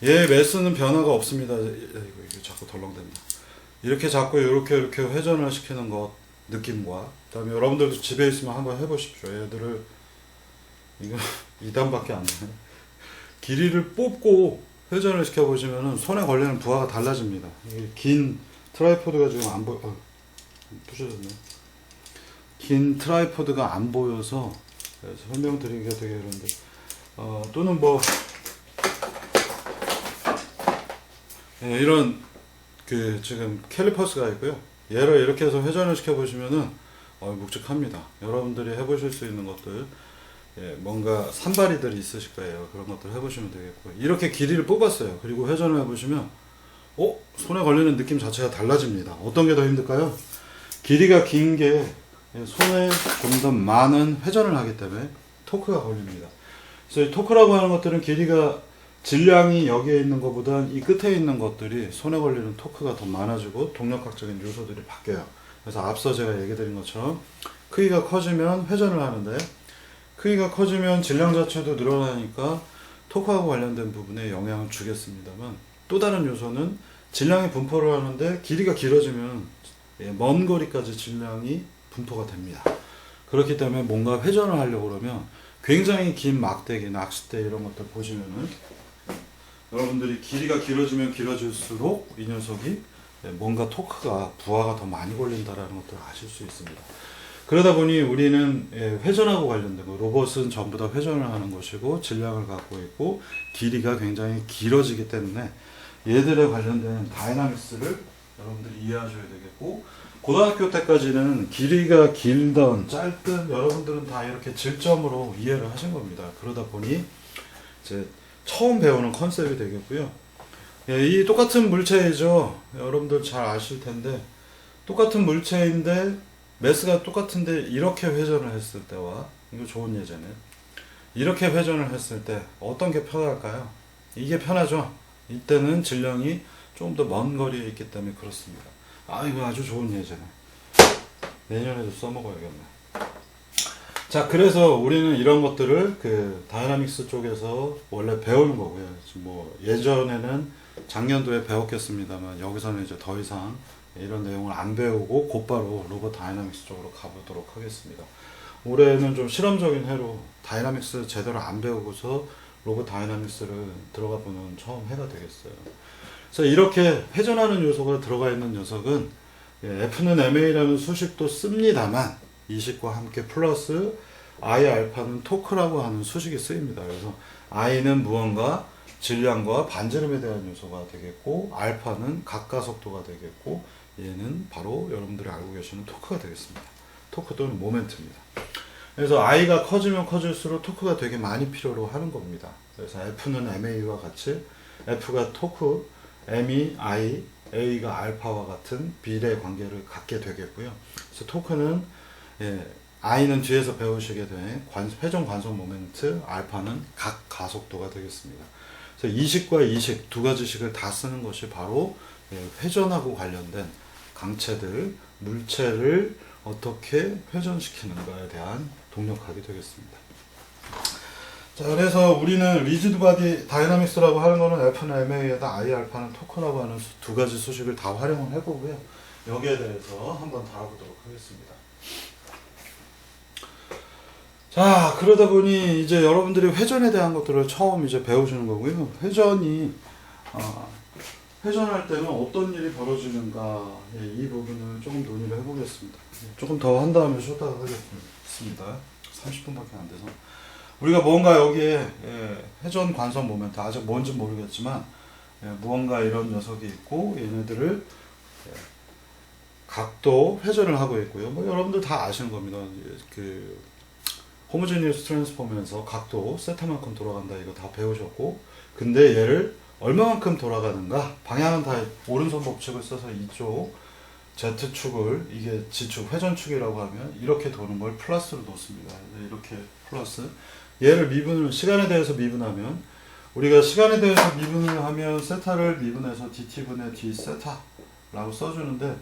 얘 매스는 변화가 없습니다. 이거 자꾸 덜렁댄다. 이렇게 자꾸 이렇게 회전을 시키는 것 느낌과, 그다음에 여러분들도 집에 있으면 한번 해보십시오. 얘들을 이거 2단밖에 안 나요. 길이를 뽑고 회전을 시켜보시면은 손에 걸리는 부하가 달라집니다. 이게 긴 트라이포드가 지금 안 보여. 부셔졌네. 긴 트라이포드가 안 보여서 설명드리기가 되게 그런데, 또는 뭐 이런 지금 캘리퍼스가 있고요. 얘를 이렇게 해서 회전을 시켜 보시면은 묵직합니다. 여러분들이 해보실 수 있는 것들, 뭔가 산발이들이 있으실 거예요. 그런 것들 해보시면 되겠고, 이렇게 길이를 뽑았어요. 그리고 회전을 해보시면 손에 걸리는 느낌 자체가 달라집니다. 어떤 게 더 힘들까요? 길이가 긴 게 손에 좀 더 많은 회전을 하기 때문에 토크가 걸립니다. 그래서 이 토크라고 하는 것들은 길이가, 질량이 여기에 있는 것보다 이 끝에 있는 것들이 손에 걸리는 토크가 더 많아지고 동력학적인 요소들이 바뀌어요. 그래서 앞서 제가 얘기 드린 것처럼 크기가 커지면 회전을 하는데, 크기가 커지면 질량 자체도 늘어나니까 토크하고 관련된 부분에 영향을 주겠습니다만, 또 다른 요소는 질량이 분포를 하는데 길이가 길어지면 먼 거리까지 질량이 분포가 됩니다. 그렇기 때문에 뭔가 회전을 하려고 그러면 굉장히 긴 막대기, 낚싯대 이런 것들 보시면은 여러분들이 길이가 길어지면 길어질수록 이 녀석이 뭔가 토크가 부하가 더 많이 걸린다라는 것들을 아실 수 있습니다. 그러다 보니 우리는 회전하고 관련된 거, 로봇은 전부 다 회전을 하는 것이고 질량을 갖고 있고 길이가 굉장히 길어지기 때문에 얘들에 관련된 다이나믹스를 여러분들이 이해하셔야 되겠고, 고등학교 때까지는 길이가 길던 짧든 여러분들은 다 이렇게 질점으로 이해를 하신 겁니다. 그러다 보니 이제 처음 배우는 컨셉이 되겠고요. 이 똑같은 물체이죠. 여러분들 잘 아실 텐데 똑같은 물체인데 매스가 똑같은데 이렇게 회전을 했을 때와, 이거 좋은 예제네, 이렇게 회전을 했을 때 어떤 게 편할까요? 이게 편하죠. 이때는 질량이 좀 더 먼 거리에 있기 때문에 그렇습니다. 아, 이거 아주 좋은 예제네. 내년에도 써먹어야겠네. 자, 그래서 우리는 이런 것들을 그 다이나믹스 쪽에서 원래 배우는 거고요. 뭐 예전에는 작년도에 배웠겠습니다만 여기서는 이제 더 이상 이런 내용을 안 배우고 곧바로 로봇 다이나믹스 쪽으로 가보도록 하겠습니다. 올해는 좀 실험적인 해로 다이나믹스 제대로 안 배우고서 로봇 다이나믹스를 들어가 보는 처음 해가 되겠어요. 그래서 이렇게 회전하는 요소가 들어가 있는 녀석은 F는 MA라는 수식도 씁니다만 이식과 함께 플러스 I 알파는 토크라고 하는 수식이 쓰입니다. 그래서 I는 무언가 질량과 반지름에 대한 요소가 되겠고, 알파는 각가속도가 되겠고, 얘는 바로 여러분들이 알고 계시는 토크가 되겠습니다. 토크 또는 모멘트입니다. 그래서 I가 커지면 커질수록 토크가 되게 많이 필요로 하는 겁니다. 그래서 F는 MA와 같이 F가 토크, M이 I, A가 알파와 같은 비례 관계를 갖게 되겠고요. 그래서 토크는 I는 뒤에서 배우시게 된 회전 관성 모멘트, 알파는 각 가속도가 되겠습니다. 그래서 이식과 이식 두 가지 식을 다 쓰는 것이 바로 회전하고 관련된 강체들, 물체를 어떻게 회전시키는가에 대한 동력학이 되겠습니다. 자, 그래서 우리는 리지드 바디 다이나믹스라고 하는 거는 F는 MA에다 I 알파는 토크라고 하는 두 가지 수식을 다 활용을 해보고요. 여기에 대해서 한번 다뤄보도록 하겠습니다. 자, 그러다 보니 이제 여러분들이 회전에 대한 것들을 처음 이제 배우시는 거고요. 회전할 때는 어떤 일이 벌어지는가, 이 부분을 조금 논의를 해보겠습니다. 조금 더 한 다음에 쉬었다가 하겠습니다. 30분밖에 안 돼서. 우리가 뭔가 여기에 회전 관성 모멘트, 아직 뭔지 모르겠지만 무언가 이런 녀석이 있고 얘네들을 각도 회전을 하고 있고요. 뭐 여러분들 다 아시는 겁니다. 그 호모지니어스 트랜스폼에서 각도 세타만큼 돌아간다, 이거 다 배우셨고, 근데 얘를 얼마만큼 돌아가는가, 방향은 다 오른손 법칙을 써서 이쪽 Z축을, 이게 G축 회전축이라고 하면 이렇게 도는 걸 플러스로 놓습니다. 이렇게 플러스, 얘를 미분을, 시간에 대해서 미분하면, 우리가 시간에 대해서 미분을 하면 세타를 미분해서 dt분의 d 세타라고 써주는데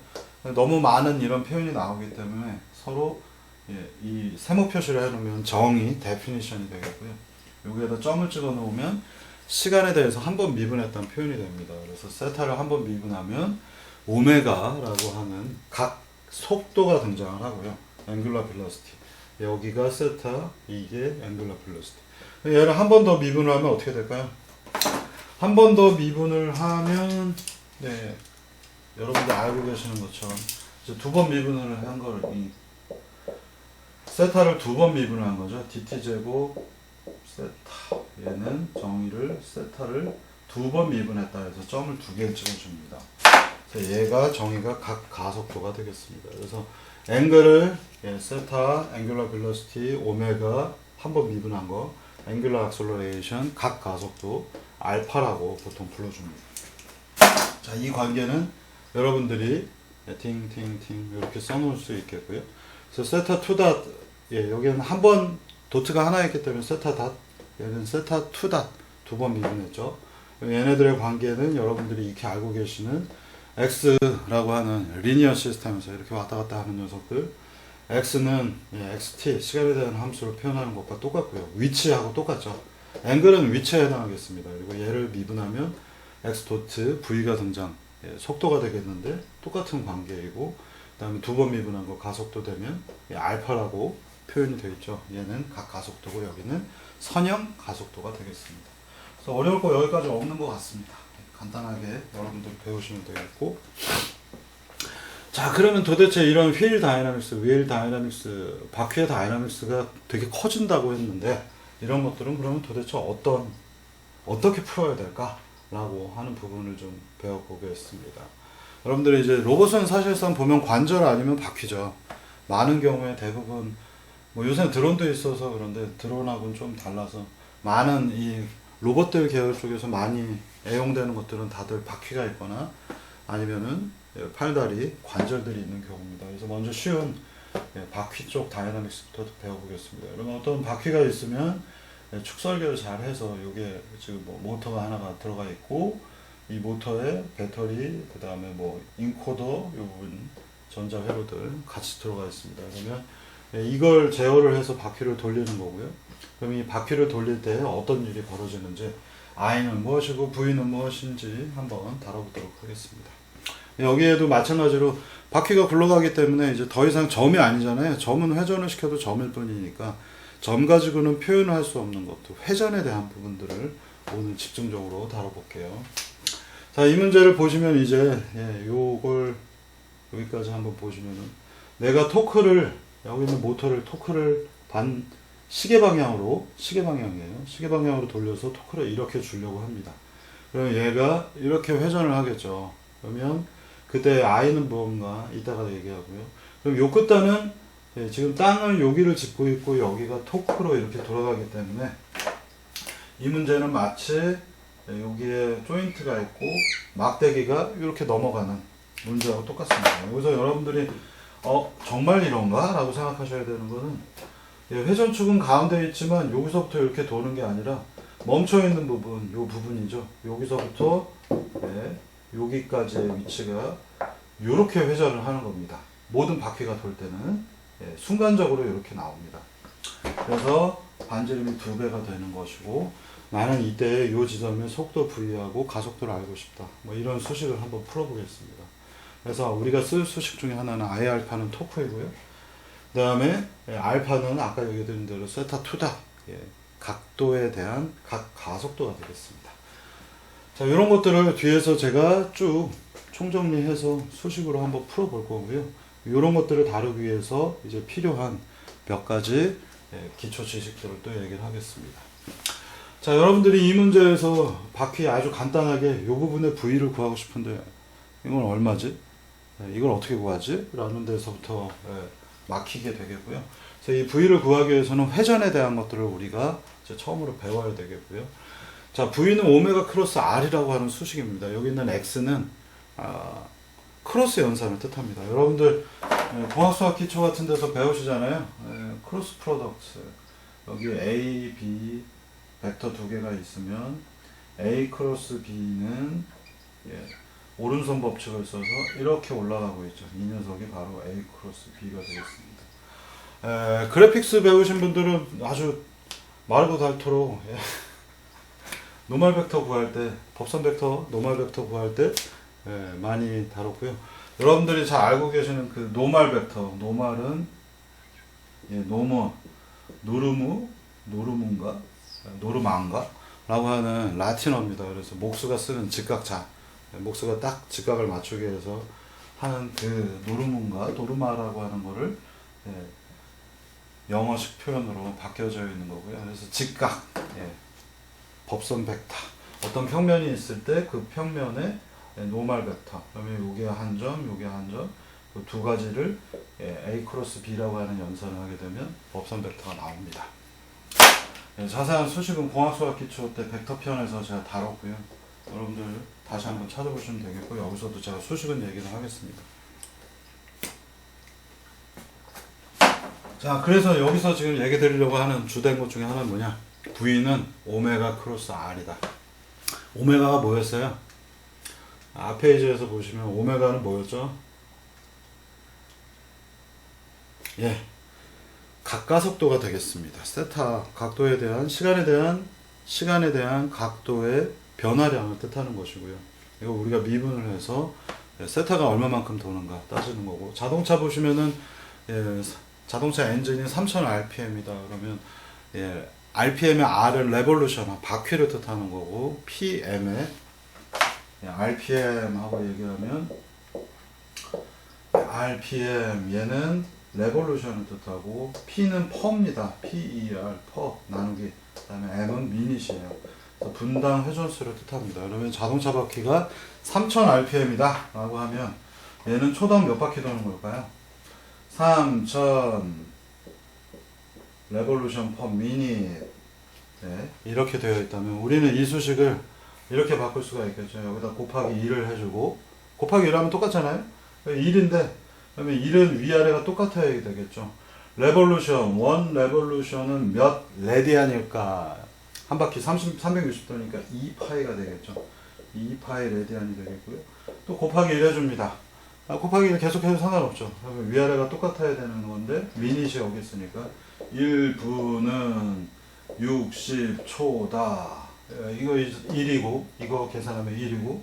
너무 많은 이런 표현이 나오기 때문에 서로 이 세모 표시를 해놓으면 정의, 데피니션이 되겠고요. 여기에다 점을 찍어 놓으면 시간에 대해서 한 번 미분했다는 표현이 됩니다. 그래서 세타를 한 번 미분하면 오메가라고 하는 각 속도가 등장을 하고요. 앵귤러 벨로시티. 여기가 세타, 이게 앵귤러 벨로시티. 얘를 한 번 더 미분을 하면 어떻게 될까요? 한 번 더 미분을 하면, 여러분들 알고 계시는 것처럼 이제 두 번 미분을 한 걸, 세타를 두 번 미분을 한 거죠. dt제곱 세타. 얘는 정의를, 세타를 두 번 미분했다 해서 점을 두 개를 찍어줍니다. 그래서 얘가 정의가 각 가속도가 되겠습니다. 그래서 앵글을 세타, 앵귤러 벨로시티, 오메가 한 번 미분한 거, 앵귤러 액셀러레이션, 각 가속도, 알파라고 보통 불러줍니다. 자, 이 관계는 여러분들이 팅팅팅 이렇게 써놓을 수 있겠고요. 그래서 세타 투 닷, 여기는 한 번 도트가 하나 있기 때문에 세타 닷, 얘는 세타 투 닷 두 번 미분했죠. 얘네들의 관계는 여러분들이 익히 알고 계시는 X라고 하는 리니어 시스템에서 이렇게 왔다 갔다 하는 녀석들, X는 XT, 시간에 대한 함수를 표현하는 것과 똑같고요. 위치하고 똑같죠. 앵글은 위치에 해당하겠습니다. 그리고 얘를 미분하면 X 도트, V가 등장, 속도가 되겠는데 똑같은 관계이고, 그 다음에 두 번 미분한 거 가속도 되면 알파라고 표현이 되어 있죠. 얘는 각 가속도고 여기는 선형 가속도가 되겠습니다. 그래서 어려울 거 여기까지 없는 것 같습니다. 간단하게 여러분들 배우시면 되겠고, 자 그러면 도대체 이런 휠 다이나믹스, 바퀴의 다이나믹스가 되게 커진다고 했는데 이런 것들은 그러면 도대체 어떻게 풀어야 될까라고 하는 부분을 좀 배워보겠습니다. 여러분들이 이제 로봇은 사실상 보면 관절 아니면 바퀴죠. 많은 경우에 대부분 뭐 요새는 드론도 있어서 그런데 드론하고는 좀 달라서 많은 이 로봇들 계열 쪽에서 많이 애용되는 것들은 다들 바퀴가 있거나 아니면은 팔다리 관절들이 있는 경우입니다. 그래서 먼저 쉬운 바퀴 쪽 다이나믹스부터 배워보겠습니다. 그러면 어떤 바퀴가 있으면 축설계를 잘 해서 이게 지금 뭐 모터가 하나가 들어가 있고 이 모터에 배터리 그 다음에 뭐 인코더 이 부분 전자회로들 같이 들어가 있습니다. 그러면 이걸 제어를 해서 바퀴를 돌리는 거고요. 그럼 이 바퀴를 돌릴 때 어떤 일이 벌어지는지 I는 무엇이고 V는 무엇인지 한번 다뤄보도록 하겠습니다. 여기에도 마찬가지로 바퀴가 굴러가기 때문에 이제 더 이상 점이 아니잖아요. 점은 회전을 시켜도 점일 뿐이니까 점 가지고는 표현을 할 수 없는 것도 회전에 대한 부분들을 오늘 집중적으로 다뤄볼게요. 자, 이 문제를 보시면 이제 요걸 여기까지 한번 보시면은 내가 여기 있는 모터를 토크를 시계 방향이에요. 시계 방향으로 돌려서 토크를 이렇게 주려고 합니다. 그러면 얘가 이렇게 회전을 하겠죠. 그러면 그때 I는 무언가 이따가 얘기하고요. 그럼 요 끝단은 지금 땅을 여기를 짚고 있고 여기가 토크로 이렇게 돌아가기 때문에 이 문제는 마치 여기에 조인트가 있고 막대기가 이렇게 넘어가는 문제하고 똑같습니다. 여기서 여러분들이 정말 이런가? 라고 생각하셔야 되는 거는 회전축은 가운데 있지만 여기서부터 이렇게 도는 게 아니라 멈춰있는 부분, 요 부분이죠. 여기서부터 여기까지의 위치가 이렇게 회전을 하는 겁니다. 모든 바퀴가 돌 때는 순간적으로 이렇게 나옵니다. 그래서 반지름이 2배가 되는 것이고 나는 이때 이 지점의 속도 V하고 가속도를 알고 싶다. 뭐 이런 수식을 한번 풀어보겠습니다. 그래서 우리가 쓸 수식 중에 하나는 I알파는 토크이고요. 그 다음에 알파는 아까 얘기 드린 대로 세타2다. 각도에 대한 각 가속도가 되겠습니다. 자, 이런 것들을 뒤에서 제가 쭉 총정리해서 수식으로 한번 풀어볼 거고요. 이런 것들을 다루기 위해서 이제 필요한 몇 가지 기초 지식들을 또 얘기를 하겠습니다. 자, 여러분들이 이 문제에서 바퀴 아주 간단하게 이 부분의 V를 구하고 싶은데 이건 얼마지? 이걸 어떻게 구하지? 라는 데서부터 막히게 되겠고요. 그래서 이 V를 구하기 위해서는 회전에 대한 것들을 우리가 이제 처음으로 배워야 되겠고요. 자, V는 오메가 크로스 R이라고 하는 수식입니다. 여기 있는 X는 크로스 연산을 뜻합니다. 여러분들 공학수학 기초 같은 데서 배우시잖아요. 크로스 프로덕트. 여기 A, B 벡터 두 개가 있으면 A 크로스 B는 오른손 법칙을 써서 이렇게 올라가고 있죠. 이 녀석이 바로 A 크로스 B가 되겠습니다. 그래픽스 배우신 분들은 아주 말고 닳도록 노멀 벡터 구할 때, 법선 벡터, 노멀 벡터 구할 때 많이 다뤘고요. 여러분들이 잘 알고 계시는 그 노멀 벡터, 노멀은 노르망가 라고 하는 라틴어입니다. 그래서 목수가 쓰는 직각자, 목수가 딱 직각을 맞추기 위해서 하는 그 노르마라고 하는 거를 영어식 표현으로 바뀌어져 있는 거고요. 그래서 직각, 법선 벡터, 어떤 평면이 있을 때 그 평면에 노멀 벡터, 그러면 요게 한 점, 요게 한 점, 그 두 가지를 A 크로스 B라고 하는 연산을 하게 되면 법선 벡터가 나옵니다. 자세한 수식은 공학수학 기초 때 벡터 편에서 제가 다뤘고요. 여러분들 다시 한번 찾아보시면 되겠고 여기서도 제가 수식은 얘기를 하겠습니다. 자, 그래서 여기서 지금 얘기 드리려고 하는 주된 것 중에 하나는 뭐냐? V는 오메가 크로스 R이다. 오메가가 뭐였어요? 앞 페이지에서 보시면 오메가는 뭐였죠? 각가속도가 되겠습니다. 세타 각도에 대한 시간에 대한 각도의 변화량을 뜻하는 것이고요. 이거 우리가 미분을 해서 세타가 얼마만큼 도는가 따지는 거고, 자동차 보시면은 자동차 엔진이 3000rpm이다. 그러면 예, rpm의 r은 레볼루션, 바퀴를 뜻하는 거고 pm의 예, rpm하고 얘기하면 rpm 얘는 레볼루션을 뜻하고 p는 per입니다. per per 나누기. 그다음에 m은 미닛이에요. 그래서 분당 회전수를 뜻합니다. 그러면 자동차 바퀴가 3000rpm이다 라고 하면 얘는 초당 몇 바퀴 도는 걸까요? 3000 레볼루션 per minute. 네, 이렇게 되어 있다면 우리는 이 수식을 이렇게 바꿀 수가 있겠죠. 여기다 곱하기 2를 해주고, 곱하기 1 하면 똑같잖아요. 1인데 그러면 1은 위아래가 똑같아야 되겠죠. 레볼루션, 원 레볼루션은 몇 레디안일까? 한 바퀴 360도니까 2파이가 되겠죠. 2파이 레디안이 되겠고요. 또 곱하기 1 해줍니다. 곱하기 1 계속해도 상관없죠. 그러면 위아래가 똑같아야 되는 건데 미닛이 여기 있으니까 1분은 60초다. 이거 1이고 이거 계산하면 1이고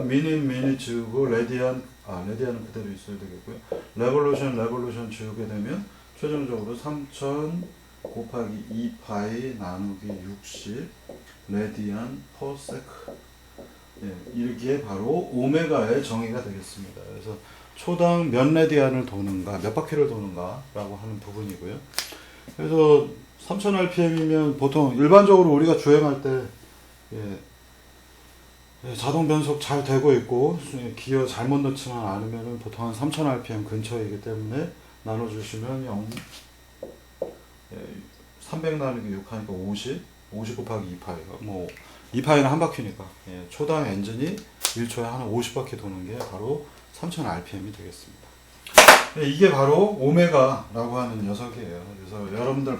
미닛 지우고 레디안은 그대로 있어야 되겠고요. 레볼루션 지우게 되면 최종적으로 3000 곱하기 2파이 나누기 60 레디안 퍼 세크. 예, 이게 바로 오메가의 정의가 되겠습니다. 그래서 초당 몇 레디안을 도는가, 몇 바퀴를 도는가 라고 하는 부분이고요. 그래서 3000rpm이면 보통 일반적으로 우리가 주행할 때 자동 변속 잘 되고 있고 기어 잘못 넣지만 않으면 보통 한 3000rpm 근처이기 때문에 나눠주시면 300 나누기 6 하니까 50 곱하기 2파이가 뭐 2파이는 한 바퀴니까 초당 엔진이 1초에 한 50바퀴 도는 게 바로 3000rpm이 되겠습니다. 이게 바로 오메가라고 하는 녀석이에요. 그래서 여러분들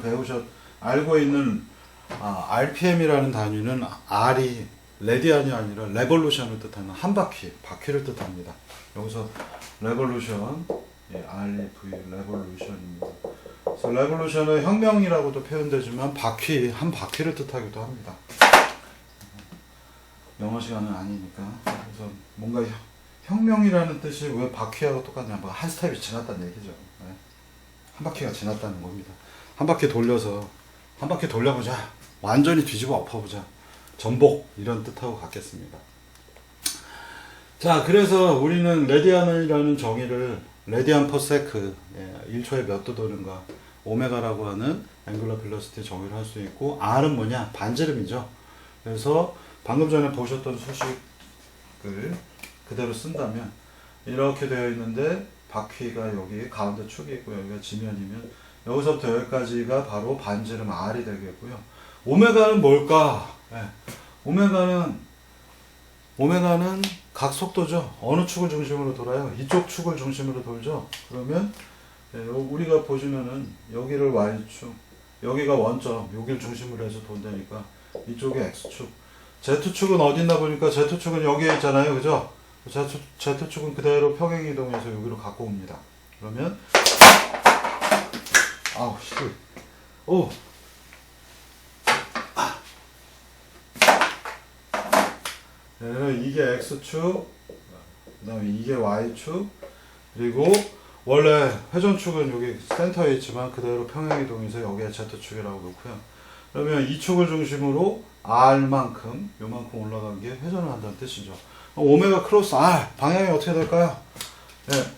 알고 있는 rpm이라는 단위는 r이 레디안이 아니라 레볼루션을 뜻하는 한 바퀴를 뜻합니다. 여기서 레볼루션, REV 레볼루션입니다. 그래서 레볼루션은 혁명이라고도 표현되지만 한 바퀴를 뜻하기도 합니다. 영어 시간은 아니니까. 그래서 뭔가 혁명이라는 뜻이 왜 바퀴하고 똑같냐? 뭐 한 스텝이 지났다는 얘기죠. 한 바퀴가 지났다는 겁니다. 한 바퀴 돌려보자. 완전히 뒤집어 엎어보자. 전복 이런 뜻하고 같겠습니다. 자, 그래서 우리는 레디안이라는 정의를 레디안 퍼 세크 1초에 몇 도 도는가 오메가라고 하는 앵글러 벨로시티 정의를 할 수 있고 R은 뭐냐? 반지름이죠. 그래서 방금 전에 보셨던 수식을 그대로 쓴다면 이렇게 되어 있는데 바퀴가 여기 가운데 축이 있고 여기가 지면이면 여기서부터 여기까지가 바로 반지름 R이 되겠고요. 오메가는 뭘까? 오메가는 각속도죠. 어느 축을 중심으로 돌아요? 이쪽 축을 중심으로 돌죠. 그러면 우리가 보시면은 여기를 Y축, 여기가 원점, 여기를 중심으로 해서 돈다니까 이쪽이 X축. Z축은 어디 있나 보니까 Z축은 여기에 있잖아요. 그죠? Z축은 그대로 평행이동해서 여기로 갖고 옵니다. 그러면 이게 X축, 그 다음에 이게 Y축, 그리고 원래 회전축은 여기 센터에 있지만 그대로 평행이동해서 여기에 Z축이라고 놓고요. 그러면 이 축을 중심으로 R만큼, 요만큼 올라간 게 회전을 한다는 뜻이죠. 오메가 크로스 R, 방향이 어떻게 될까요?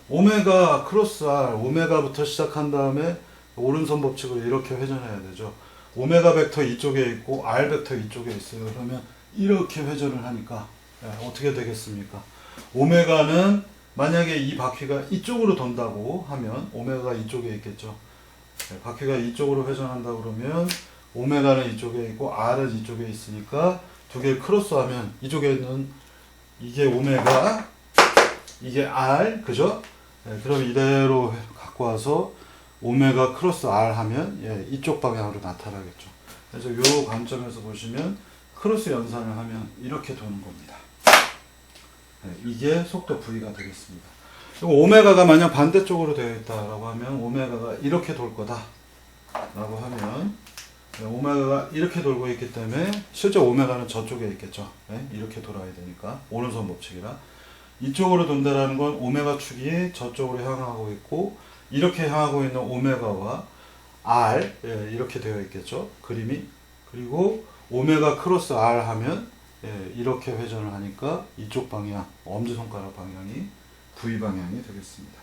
오메가 크로스 R, 오메가부터 시작한 다음에 오른손 법칙으로 이렇게 회전해야 되죠. 오메가 벡터 이쪽에 있고 R 벡터 이쪽에 있어요. 그러면 이렇게 회전을 하니까 어떻게 되겠습니까? 오메가는 만약에 이 바퀴가 이쪽으로 돈다고 하면 오메가가 이쪽에 있겠죠. 바퀴가 이쪽으로 회전한다 그러면 오메가는 이쪽에 있고 R은 이쪽에 있으니까 두 개를 크로스하면 이쪽에 있는 이게 오메가, 이게 R, 그죠? 그럼 이대로 갖고 와서 오메가 크로스 R 하면 이쪽 방향으로 나타나겠죠. 그래서 이 관점에서 보시면 크로스 연산을 하면 이렇게 도는 겁니다. 이게 속도 V가 되겠습니다. 오메가가 만약 반대쪽으로 되어 있다라고 하면 오메가가 이렇게 돌 거다 라고 하면 오메가가 이렇게 돌고 있기 때문에 실제 오메가는 저쪽에 있겠죠. 이렇게 돌아야 되니까 오른손 법칙이라 이쪽으로 돈다라는 건 오메가 축이 저쪽으로 향하고 있고 이렇게 향하고 있는 오메가와 R 이렇게 되어 있겠죠. 그림이. 그리고 오메가 크로스 R 하면 이렇게 회전을 하니까 이쪽 방향, 엄지손가락 방향이 V 방향이 되겠습니다.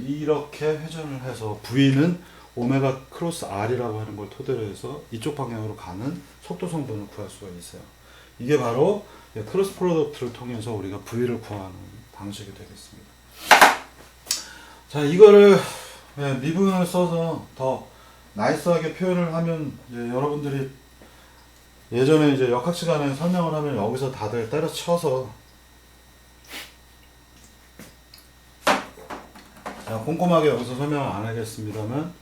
이렇게 회전을 해서 V는 오메가 크로스 R이라고 하는 걸 토대로 해서 이쪽 방향으로 가는 속도 성분을 구할 수가 있어요. 이게 바로 크로스 프로덕트를 통해서 우리가 V를 구하는 방식이 되겠습니다. 자, 이거를 미분을 써서 더 나이스하게 표현을 하면 여러분들이 예전에 이제 역학 시간에 설명을 하면 여기서 다들 때려쳐서 자, 꼼꼼하게 여기서 설명을 안 하겠습니다만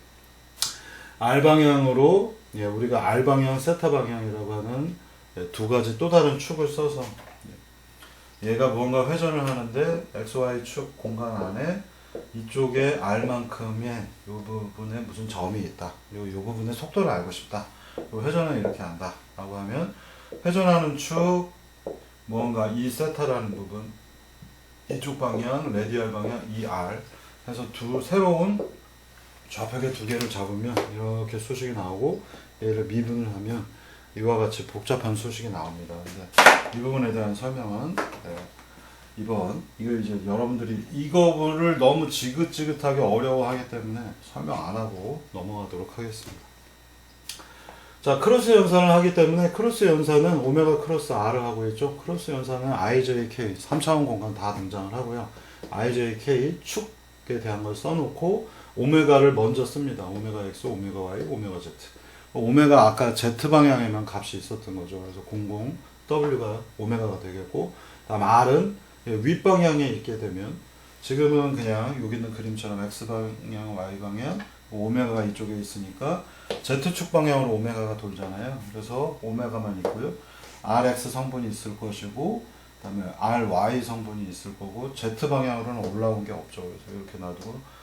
R 방향으로 우리가 R 방향, 세타 방향이라고 하는 두 가지 또 다른 축을 써서 얘가 무언가 회전을 하는데 XY 축 공간 안에 이쪽에 R만큼의 이 부분에 무슨 점이 있다. 이 부분의 속도를 알고 싶다. 이 회전을 이렇게 한다. 라고 하면 회전하는 축 무언가 이 세타라는 부분 이쪽 방향, 레디얼 방향, 이 R 해서 두 새로운 좌표계 두 개를 잡으면 이렇게 수식이 나오고 얘를 미분을 하면 이와 같이 복잡한 수식이 나옵니다. 근데 이 부분에 대한 설명은 이번 이거 이제 여러분들이 이거를 너무 지긋지긋하게 어려워하기 때문에 설명 안 하고 넘어가도록 하겠습니다. 자, 크로스 연산을 하기 때문에 크로스 연산은 오메가 크로스 R을 하고 있죠. 크로스 연산은 IJK 3차원 공간 다 등장을 하고요. IJK 축에 대한 걸 써놓고 오메가를 먼저 씁니다. 오메가 X, 오메가 Y, 오메가 Z. 오메가 아까 Z 방향에만 값이 있었던 거죠. 그래서 00 W가 오메가가 되겠고, 다음 R은 윗방향에 있게 되면 지금은 그냥 여기 있는 그림처럼 X 방향, Y 방향, 오메가가 이쪽에 있으니까 Z축 방향으로 오메가가 돌잖아요. 그래서 오메가만 있고요. RX 성분이 있을 것이고, 그 다음에 RY 성분이 있을 거고, Z 방향으로는 올라온 게 없죠. 그래서 이렇게 놔두고,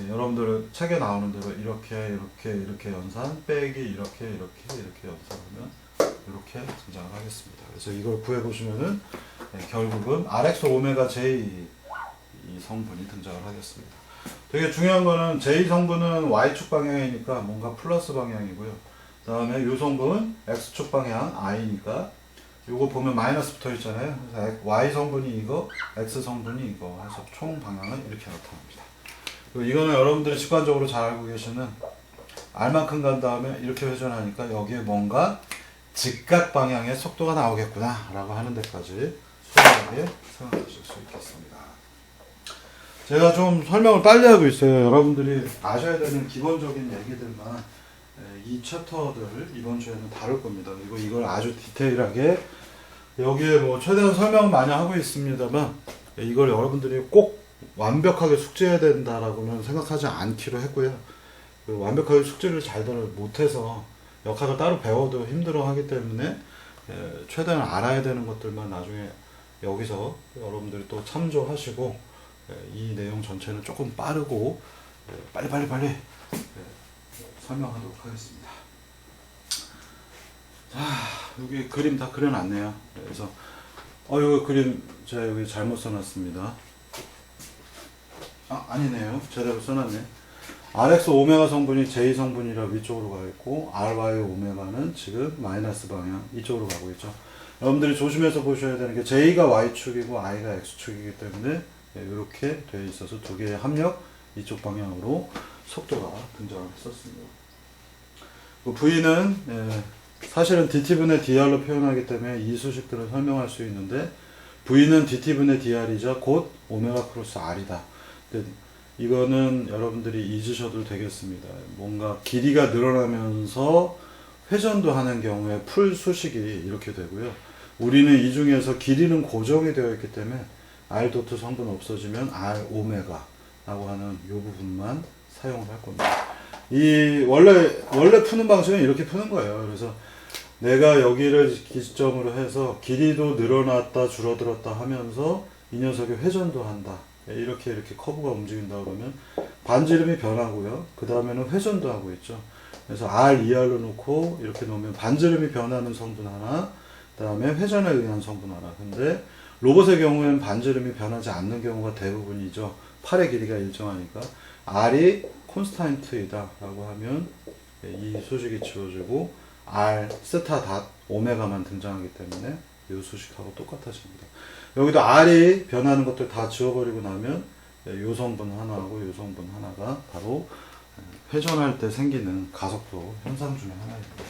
여러분들 책에 나오는 대로 이렇게 연산, 빼기 이렇게 연산하면 이렇게 등장을 하겠습니다. 그래서 이걸 구해보시면은 결국은 RX 오메가 J 이 성분이 등장을 하겠습니다. 되게 중요한 거는 J 성분은 Y축 방향이니까 뭔가 플러스 방향이고요. 그 다음에 이 성분 X축 방향 I니까 요거 보면 마이너스 붙어 있잖아요. 그래서 Y 성분이 이거, X 성분이 이거 해서 총 방향은 이렇게 나타납니다. 그리고 이거는 여러분들이 직관적으로 잘 알고 계시는 R만큼 간 다음에 이렇게 회전하니까 여기에 뭔가 직각 방향의 속도가 나오겠구나 라고 하는 데까지 소홀하게 생각하실 수 있겠습니다. 제가 좀 설명을 빨리 하고 있어요. 여러분들이 아셔야 되는 기본적인 얘기들만 이 챕터들 이번 주에는 다룰 겁니다. 그리고 이걸 아주 디테일하게 여기에 뭐 최대한 설명을 많이 하고 있습니다만 이걸 여러분들이 꼭 완벽하게 숙지해야 된다라고는 생각하지 않기로 했고요. 완벽하게 숙지를 잘 못해서 역학을 따로 배워도 힘들어 하기 때문에 최대한 알아야 되는 것들만 나중에 여기서 여러분들이 또 참조하시고 이 내용 전체는 조금 빠르고 빨리 설명하도록 하겠습니다. 자, 여기 그림 다 그려놨네요. 그래서 이거 그림 제가 여기 잘못 써놨습니다. 아니네요. 제대로 써놨네. RX 오메가 성분이 J 성분이라 위쪽으로 가 있고 RY 오메가는 지금 마이너스 방향 이쪽으로 가고 있죠. 여러분들이 조심해서 보셔야 되는 게 J가 Y축이고 I가 X축이기 때문에 이렇게 되어 있어서 두 개의 합력 이쪽 방향으로 속도가 등장을 했었습니다. V는 사실은 dt분의 dr로 표현하기 때문에 이 수식들을 설명할 수 있는데 V는 dt분의 dr이자 곧 오메가 크로스 R이다. 이거는 여러분들이 잊으셔도 되겠습니다. 뭔가 길이가 늘어나면서 회전도 하는 경우에 풀 수식이 이렇게 되고요. 우리는 이 중에서 길이는 고정이 되어 있기 때문에 R 도트 성분 없어지면 R 오메가 라고 하는 이 부분만 사용을 할 겁니다. 이 원래 푸는 방식은 이렇게 푸는 거예요. 그래서 내가 여기를 기점으로 해서 길이도 늘어났다 줄어들었다 하면서 이 녀석이 회전도 한다. 이렇게 커브가 움직인다 그러면 반지름이 변하고요. 그 다음에는 회전도 하고 있죠. 그래서 R, ER로 놓고 이렇게 놓으면 반지름이 변하는 성분 하나, 그 다음에 회전에 의한 성분 하나. 근데 로봇의 경우에는 반지름이 변하지 않는 경우가 대부분이죠. 팔의 길이가 일정하니까 R이 콘스탄트이다 라고 하면 이 수식이 지워지고 R 세타 닷 오메가만 등장하기 때문에 이 수식하고 똑같아집니다. 여기도 R이 변하는 것들 다 지워버리고 나면 이 성분 하나하고 이 성분 하나가 바로 회전할 때 생기는 가속도 현상 중에 하나입니다.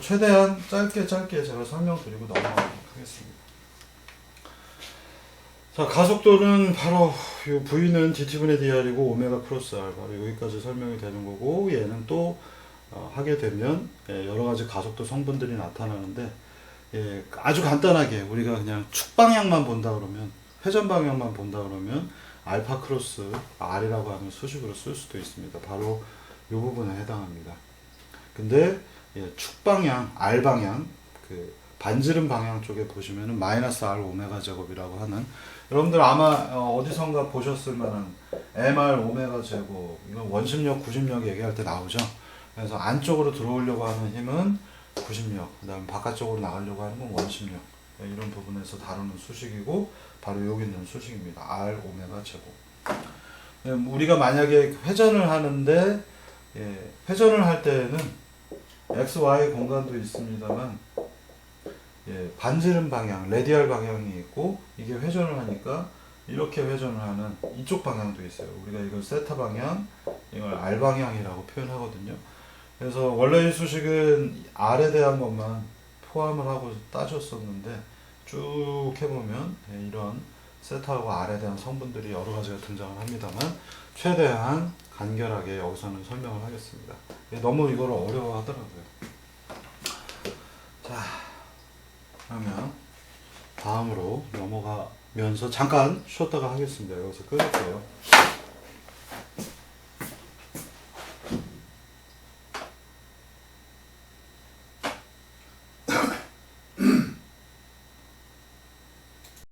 최대한 짧게 제가 설명드리고 넘어가도록 하겠습니다. 자, 가속도는 바로 이 V는 dt분의 dr이고 오메가 플러스 R 바로 여기까지 설명이 되는 거고, 얘는 또 하게 되면 여러 가지 가속도 성분들이 나타나는데, 아주 간단하게 우리가 그냥 축 방향만 본다 그러면, 회전 방향만 본다 그러면 알파 크로스 R이라고 하는 수식으로 쓸 수도 있습니다. 바로 이 부분에 해당합니다. 근데 축 방향, R 방향, 그 반지름 방향 쪽에 보시면은 마이너스 R 오메가 제곱이라고 하는, 여러분들 아마 어디선가 보셨을 만한 MR 오메가 제곱, 이건 원심력, 구심력 얘기할 때 나오죠. 그래서 안쪽으로 들어오려고 하는 힘은 구심력, 그 다음 바깥쪽으로 나가려고 하는 건 원심력, 이런 부분에서 다루는 수식이고, 바로 여기 있는 수식입니다. R 오메가 제곱. 우리가 만약에 회전을 하는데, 회전을 할 때는 X, Y 공간도 있습니다만, 반지름 방향, 레디얼 방향이 있고, 이게 회전을 하니까 이렇게 회전을 하는 이쪽 방향도 있어요. 우리가 이걸 세타 방향, 이걸 R 방향이라고 표현하거든요. 그래서 원래 이 수식은 R에 대한 것만 포함을 하고 따졌었는데, 쭉 해보면 이런 세타하고 R에 대한 성분들이 여러 가지가 등장을 합니다만, 최대한 간결하게 여기서는 설명을 하겠습니다. 너무 이걸 어려워하더라고요. 자, 그러면 다음으로 넘어가면서 잠깐 쉬었다가 하겠습니다. 여기서 끊을게요.